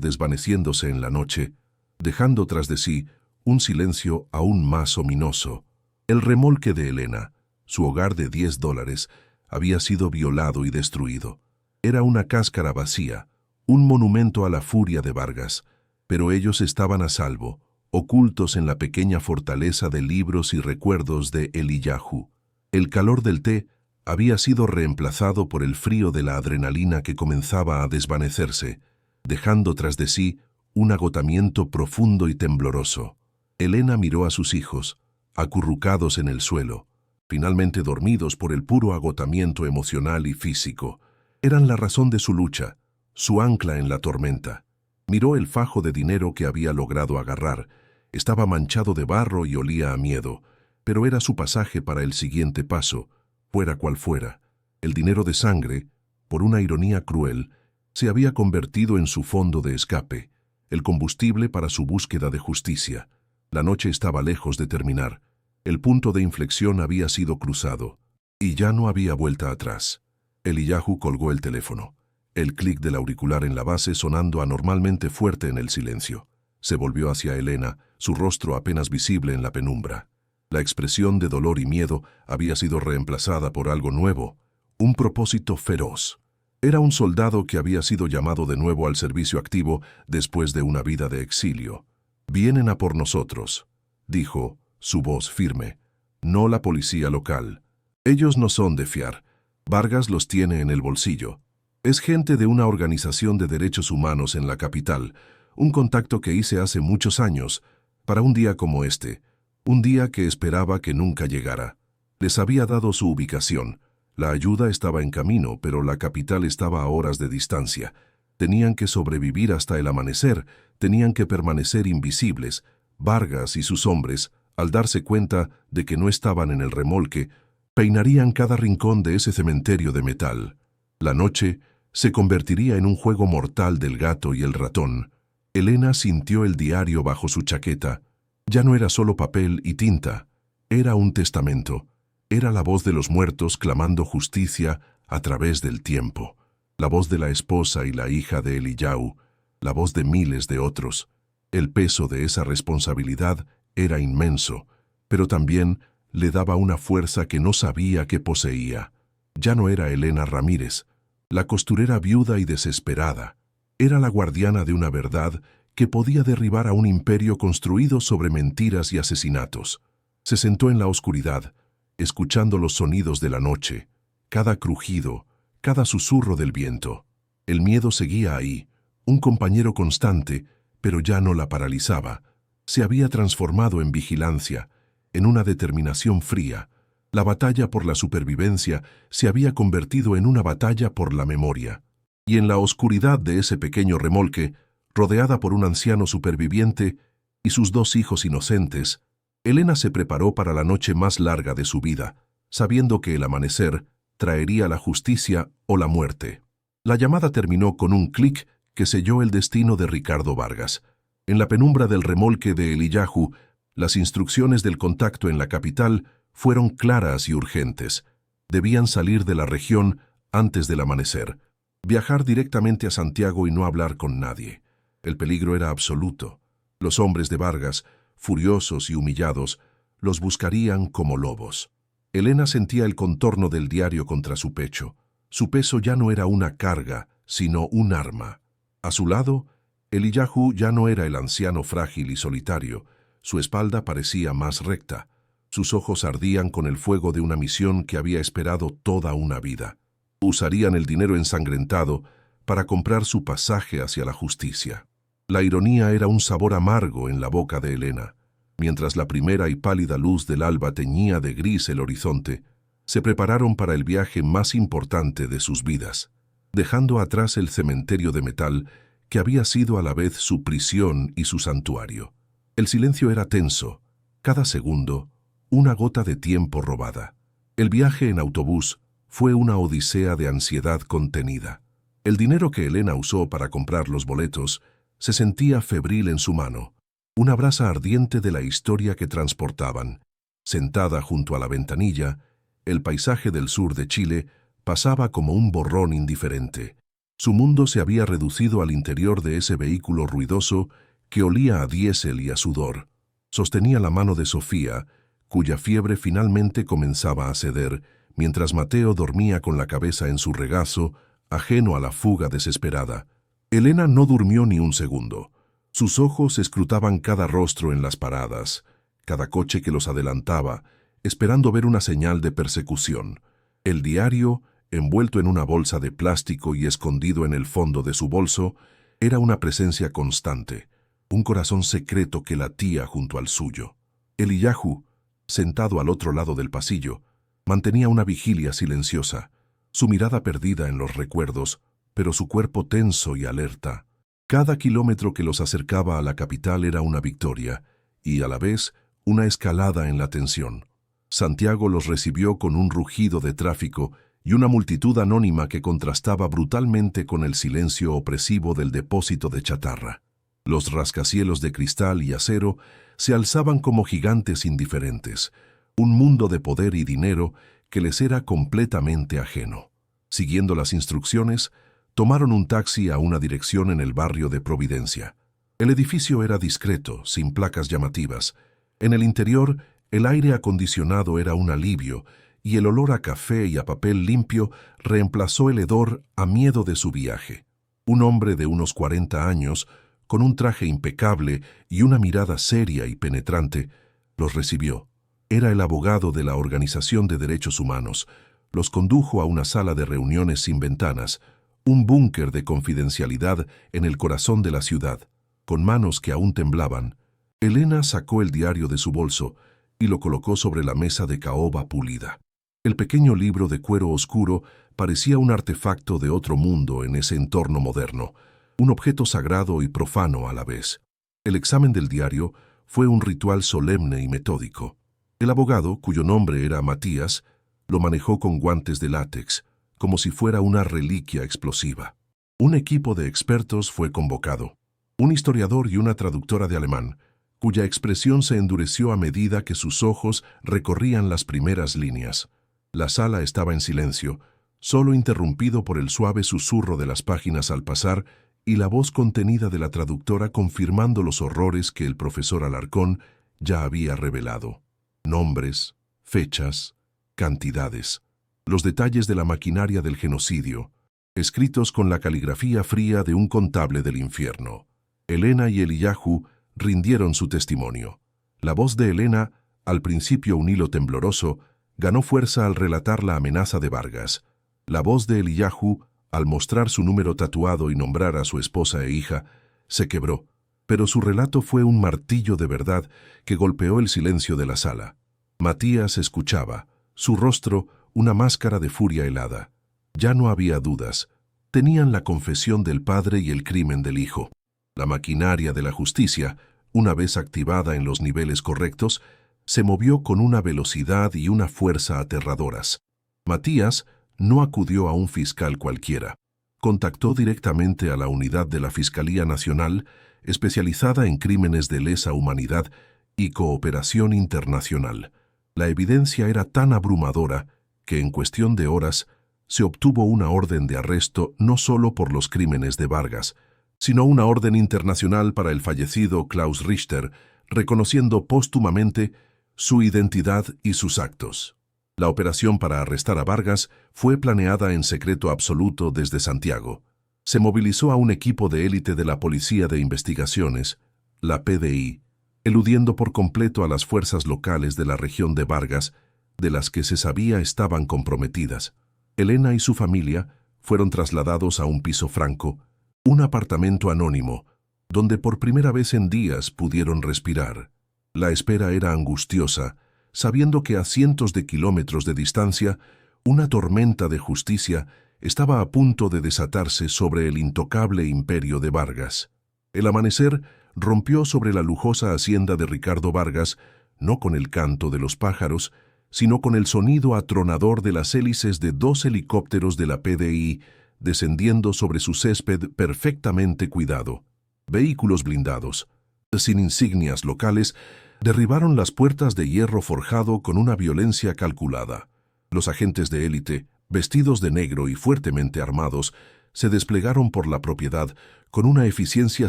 desvaneciéndose en la noche, dejando tras de sí un silencio aún más ominoso. El remolque de Elena, su hogar de $10, había sido violado y destruido. Era una cáscara vacía, un monumento a la furia de Vargas, pero ellos estaban a salvo, ocultos en la pequeña fortaleza de libros y recuerdos de Eliyahu. El calor del té había sido reemplazado por el frío de la adrenalina que comenzaba a desvanecerse, dejando tras de sí un agotamiento profundo y tembloroso. Elena miró a sus hijos, acurrucados en el suelo, finalmente dormidos por el puro agotamiento emocional y físico. Eran la razón de su lucha, su ancla en la tormenta. Miró el fajo de dinero que había logrado agarrar. Estaba manchado de barro y olía a miedo, pero era su pasaje para el siguiente paso, fuera cual fuera. El dinero de sangre, por una ironía cruel, se había convertido en su fondo de escape, el combustible para su búsqueda de justicia. La noche estaba lejos de terminar. El punto de inflexión había sido cruzado, y ya no había vuelta atrás. Eliyahu colgó el teléfono, el clic del auricular en la base sonando anormalmente fuerte en el silencio. Se volvió hacia Elena, su rostro apenas visible en la penumbra. La expresión de dolor y miedo había sido reemplazada por algo nuevo, un propósito feroz. Era un soldado que había sido llamado de nuevo al servicio activo después de una vida de exilio. «Vienen a por nosotros», dijo, su voz firme. «No la policía local. Ellos no son de fiar. Vargas los tiene en el bolsillo. Es gente de una organización de derechos humanos en la capital, un contacto que hice hace muchos años, para un día como este, un día que esperaba que nunca llegara. Les había dado su ubicación. La ayuda estaba en camino, pero la capital estaba a horas de distancia. Tenían que sobrevivir hasta el amanecer, tenían que permanecer invisibles. Vargas y sus hombres, al darse cuenta de que no estaban en el remolque, peinarían cada rincón de ese cementerio de metal. La noche se convertiría en un juego mortal del gato y el ratón. Elena sintió el diario bajo su chaqueta. Ya no era solo papel y tinta, era un testamento. Era la voz de los muertos clamando justicia a través del tiempo. La voz de la esposa y la hija de Eliyahu, la voz de miles de otros. El peso de esa responsabilidad era inmenso, pero también le daba una fuerza que no sabía que poseía. Ya no era Elena Ramírez, la costurera viuda y desesperada. Era la guardiana de una verdad que podía derribar a un imperio construido sobre mentiras y asesinatos. Se sentó en la oscuridad, escuchando los sonidos de la noche, cada crujido, cada susurro del viento. El miedo seguía ahí, un compañero constante, pero ya no la paralizaba. Se había transformado en vigilancia, en una determinación fría. La batalla por la supervivencia se había convertido en una batalla por la memoria. Y en la oscuridad de ese pequeño remolque, rodeada por un anciano superviviente y sus 2 hijos inocentes, Elena se preparó para la noche más larga de su vida, sabiendo que el amanecer traería la justicia o la muerte. La llamada terminó con un clic que selló el destino de Ricardo Vargas. En la penumbra del remolque de Eliyahu, las instrucciones del contacto en la capital fueron claras y urgentes. Debían salir de la región antes del amanecer, viajar directamente a Santiago y no hablar con nadie. El peligro era absoluto. Los hombres de Vargas, furiosos y humillados, los buscarían como lobos. Elena sentía el contorno del diario contra su pecho. Su peso ya no era una carga, sino un arma. A su lado, Eliyahu ya no era el anciano frágil y solitario. Su espalda parecía más recta. Sus ojos ardían con el fuego de una misión que había esperado toda una vida. Usarían el dinero ensangrentado para comprar su pasaje hacia la justicia. La ironía era un sabor amargo en la boca de Elena. Mientras la primera y pálida luz del alba teñía de gris el horizonte, se prepararon para el viaje más importante de sus vidas, dejando atrás el cementerio de metal que había sido a la vez su prisión y su santuario. El silencio era tenso, cada segundo, una gota de tiempo robada. El viaje en autobús fue una odisea de ansiedad contenida. El dinero que Elena usó para comprar los boletos se sentía febril en su mano, una brasa ardiente de la historia que transportaban. Sentada junto a la ventanilla, el paisaje del sur de Chile pasaba como un borrón indiferente. Su mundo se había reducido al interior de ese vehículo ruidoso que olía a diésel y a sudor. Sostenía la mano de Sofía, cuya fiebre finalmente comenzaba a ceder, mientras Mateo dormía con la cabeza en su regazo, ajeno a la fuga desesperada. Elena no durmió ni un segundo. Sus ojos escrutaban cada rostro en las paradas, cada coche que los adelantaba, esperando ver una señal de persecución. El diario, envuelto en una bolsa de plástico y escondido en el fondo de su bolso, era una presencia constante, un corazón secreto que latía junto al suyo. Eliyahu, sentado al otro lado del pasillo, mantenía una vigilia silenciosa, su mirada perdida en los recuerdos, pero su cuerpo tenso y alerta. Cada kilómetro que los acercaba a la capital era una victoria, y a la vez una escalada en la tensión. Santiago los recibió con un rugido de tráfico y una multitud anónima que contrastaba brutalmente con el silencio opresivo del depósito de chatarra. Los rascacielos de cristal y acero se alzaban como gigantes indiferentes, un mundo de poder y dinero que les era completamente ajeno. Siguiendo las instrucciones, tomaron un taxi a una dirección en el barrio de Providencia. El edificio era discreto, sin placas llamativas. En el interior, el aire acondicionado era un alivio, y el olor a café y a papel limpio reemplazó el hedor a miedo de su viaje. Un hombre de unos 40 años, con un traje impecable y una mirada seria y penetrante, los recibió. Era el abogado de la Organización de Derechos Humanos. Los condujo a una sala de reuniones sin ventanas, un búnker de confidencialidad en el corazón de la ciudad. Con manos que aún temblaban, Elena sacó el diario de su bolso y lo colocó sobre la mesa de caoba pulida. El pequeño libro de cuero oscuro parecía un artefacto de otro mundo en ese entorno moderno, un objeto sagrado y profano a la vez. El examen del diario fue un ritual solemne y metódico. El abogado, cuyo nombre era Matías, lo manejó con guantes de látex, como si fuera una reliquia explosiva. Un equipo de expertos fue convocado. Un historiador y una traductora de alemán, cuya expresión se endureció a medida que sus ojos recorrían las primeras líneas. La sala estaba en silencio, solo interrumpido por el suave susurro de las páginas al pasar y la voz contenida de la traductora confirmando los horrores que el profesor Alarcón ya había revelado. Nombres, fechas, cantidades, los detalles de la maquinaria del genocidio, escritos con la caligrafía fría de un contable del infierno. Elena y Eliyahu rindieron su testimonio. La voz de Elena, al principio un hilo tembloroso, ganó fuerza al relatar la amenaza de Vargas. La voz de Eliyahu, al mostrar su número tatuado y nombrar a su esposa e hija, se quebró, pero su relato fue un martillo de verdad que golpeó el silencio de la sala. Matías escuchaba, su rostro una máscara de furia helada. Ya no había dudas. Tenían la confesión del padre y el crimen del hijo. La maquinaria de la justicia, una vez activada en los niveles correctos, se movió con una velocidad y una fuerza aterradoras. Matías no acudió a un fiscal cualquiera. Contactó directamente a la unidad de la Fiscalía Nacional, especializada en crímenes de lesa humanidad y cooperación internacional. La evidencia era tan abrumadora que en cuestión de horas se obtuvo una orden de arresto no solo por los crímenes de Vargas, sino una orden internacional para el fallecido Klaus Richter, reconociendo póstumamente su identidad y sus actos. La operación para arrestar a Vargas fue planeada en secreto absoluto desde Santiago. Se movilizó a un equipo de élite de la Policía de Investigaciones, la PDI, eludiendo por completo a las fuerzas locales de la región de Vargas, de las que se sabía estaban comprometidas. Elena y su familia fueron trasladados a un piso franco, un apartamento anónimo, donde por primera vez en días pudieron respirar. La espera era angustiosa, sabiendo que a cientos de kilómetros de distancia, una tormenta de justicia estaba a punto de desatarse sobre el intocable imperio de Vargas. El amanecer rompió sobre la lujosa hacienda de Ricardo Vargas, no con el canto de los pájaros, sino con el sonido atronador de las hélices de 2 helicópteros de la PDI descendiendo sobre su césped perfectamente cuidado. Vehículos blindados, sin insignias locales, derribaron las puertas de hierro forjado con una violencia calculada. Los agentes de élite, vestidos de negro y fuertemente armados, se desplegaron por la propiedad con una eficiencia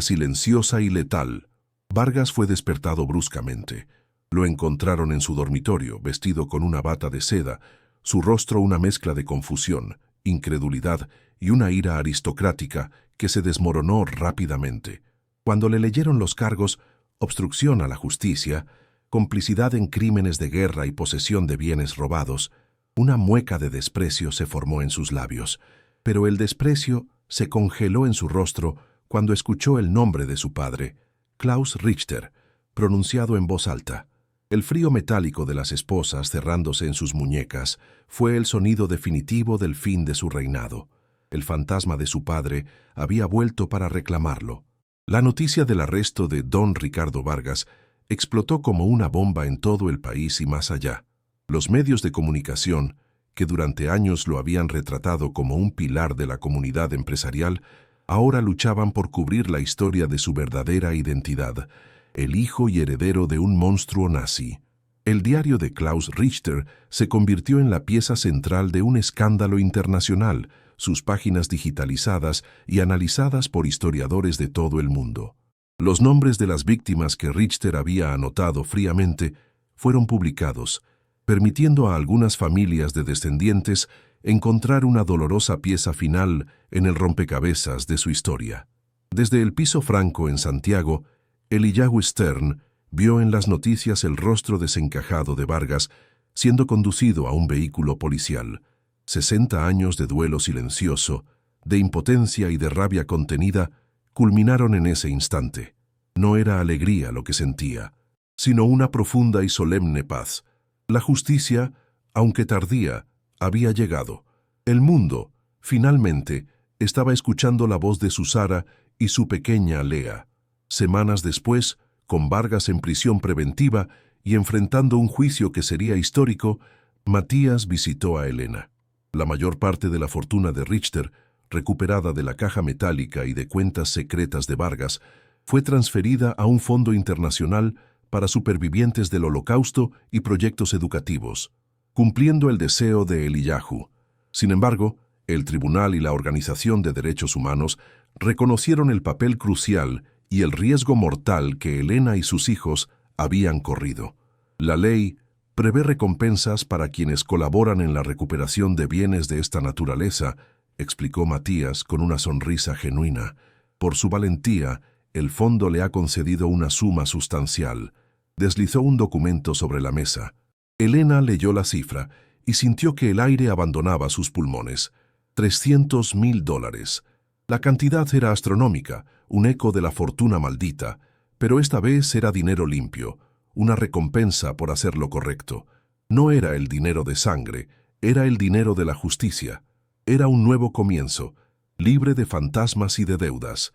silenciosa y letal. Vargas fue despertado bruscamente. Lo encontraron en su dormitorio, vestido con una bata de seda, su rostro una mezcla de confusión, incredulidad y una ira aristocrática que se desmoronó rápidamente. Cuando le leyeron los cargos, obstrucción a la justicia, complicidad en crímenes de guerra y posesión de bienes robados, una mueca de desprecio se formó en sus labios, pero el desprecio se congeló en su rostro cuando escuchó el nombre de su padre, Klaus Richter, pronunciado en voz alta. El frío metálico de las esposas cerrándose en sus muñecas fue el sonido definitivo del fin de su reinado. El fantasma de su padre había vuelto para reclamarlo. La noticia del arresto de don Ricardo Vargas explotó como una bomba en todo el país y más allá. Los medios de comunicación, que durante años lo habían retratado como un pilar de la comunidad empresarial, ahora luchaban por cubrir la historia de su verdadera identidad, el hijo y heredero de un monstruo nazi. El diario de Klaus Richter se convirtió en la pieza central de un escándalo internacional, sus páginas digitalizadas y analizadas por historiadores de todo el mundo. Los nombres de las víctimas que Richter había anotado fríamente fueron publicados, permitiendo a algunas familias de descendientes encontrar una dolorosa pieza final en el rompecabezas de su historia. Desde el piso franco en Santiago, Eliyahu Stern vio en las noticias el rostro desencajado de Vargas siendo conducido a un vehículo policial. 60 años de duelo silencioso, de impotencia y de rabia contenida culminaron en ese instante. No era alegría lo que sentía, sino una profunda y solemne paz. La justicia, aunque tardía, había llegado. El mundo, finalmente, estaba escuchando la voz de su Sara y su pequeña Lea. Semanas después, con Vargas en prisión preventiva y enfrentando un juicio que sería histórico, Matías visitó a Elena. La mayor parte de la fortuna de Richter, recuperada de la caja metálica y de cuentas secretas de Vargas, fue transferida a un fondo internacional para supervivientes del Holocausto y proyectos educativos, cumpliendo el deseo de Eliyahu. Sin embargo, el Tribunal y la Organización de Derechos Humanos reconocieron el papel crucial y el riesgo mortal que Elena y sus hijos habían corrido. La ley prevé recompensas para quienes colaboran en la recuperación de bienes de esta naturaleza, explicó Matías con una sonrisa genuina. Por su valentía, el fondo le ha concedido una suma sustancial. Deslizó un documento sobre la mesa. Elena leyó la cifra y sintió que el aire abandonaba sus pulmones. $300.000. La cantidad era astronómica, un eco de la fortuna maldita, pero esta vez era dinero limpio, una recompensa por hacer lo correcto. No era el dinero de sangre, era el dinero de la justicia. Era un nuevo comienzo, libre de fantasmas y de deudas.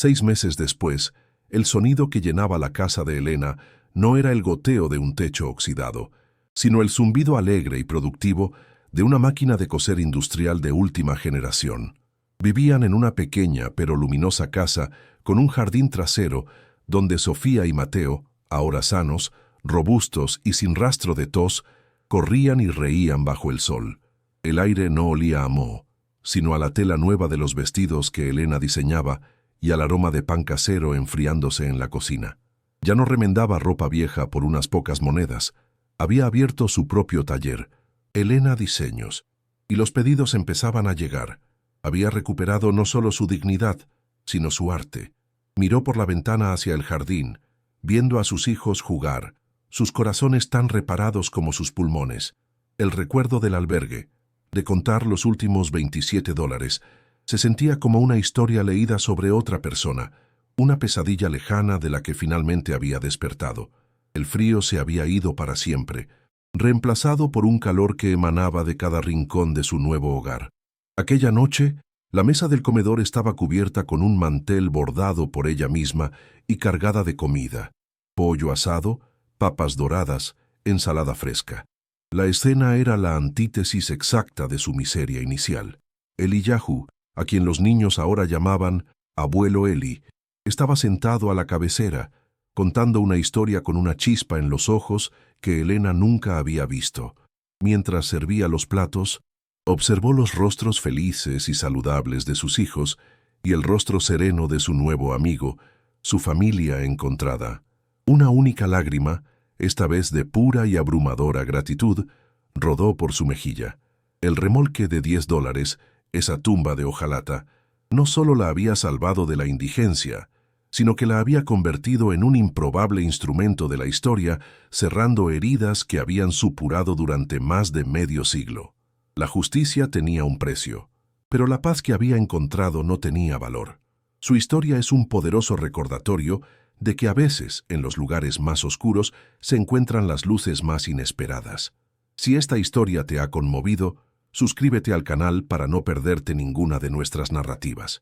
6 meses después, el sonido que llenaba la casa de Elena no era el goteo de un techo oxidado, sino el zumbido alegre y productivo de una máquina de coser industrial de última generación. Vivían en una pequeña pero luminosa casa con un jardín trasero donde Sofía y Mateo, ahora sanos, robustos y sin rastro de tos, corrían y reían bajo el sol. El aire no olía a moho, sino a la tela nueva de los vestidos que Elena diseñaba y al aroma de pan casero enfriándose en la cocina. Ya no remendaba ropa vieja por unas pocas monedas. Había abierto su propio taller, Elena Diseños, y los pedidos empezaban a llegar. Había recuperado no solo su dignidad, sino su arte. Miró por la ventana hacia el jardín, viendo a sus hijos jugar, sus corazones tan reparados como sus pulmones. El recuerdo del albergue, de contar los últimos $27, se sentía como una historia leída sobre otra persona, una pesadilla lejana de la que finalmente había despertado. El frío se había ido para siempre, reemplazado por un calor que emanaba de cada rincón de su nuevo hogar. Aquella noche, la mesa del comedor estaba cubierta con un mantel bordado por ella misma y cargada de comida: pollo asado, papas doradas, ensalada fresca. La escena era la antítesis exacta de su miseria inicial. Eliyahu, a quien los niños ahora llamaban Abuelo Eli, estaba sentado a la cabecera, contando una historia con una chispa en los ojos que Elena nunca había visto. Mientras servía los platos, observó los rostros felices y saludables de sus hijos y el rostro sereno de su nuevo amigo, su familia encontrada. Una única lágrima, esta vez de pura y abrumadora gratitud, rodó por su mejilla. El remolque de $10, esa tumba de hojalata, no solo la había salvado de la indigencia, sino que la había convertido en un improbable instrumento de la historia, cerrando heridas que habían supurado durante más de medio siglo. La justicia tenía un precio, pero la paz que había encontrado no tenía valor. Su historia es un poderoso recordatorio de que a veces, en los lugares más oscuros, se encuentran las luces más inesperadas. Si esta historia te ha conmovido, suscríbete al canal para no perderte ninguna de nuestras narrativas.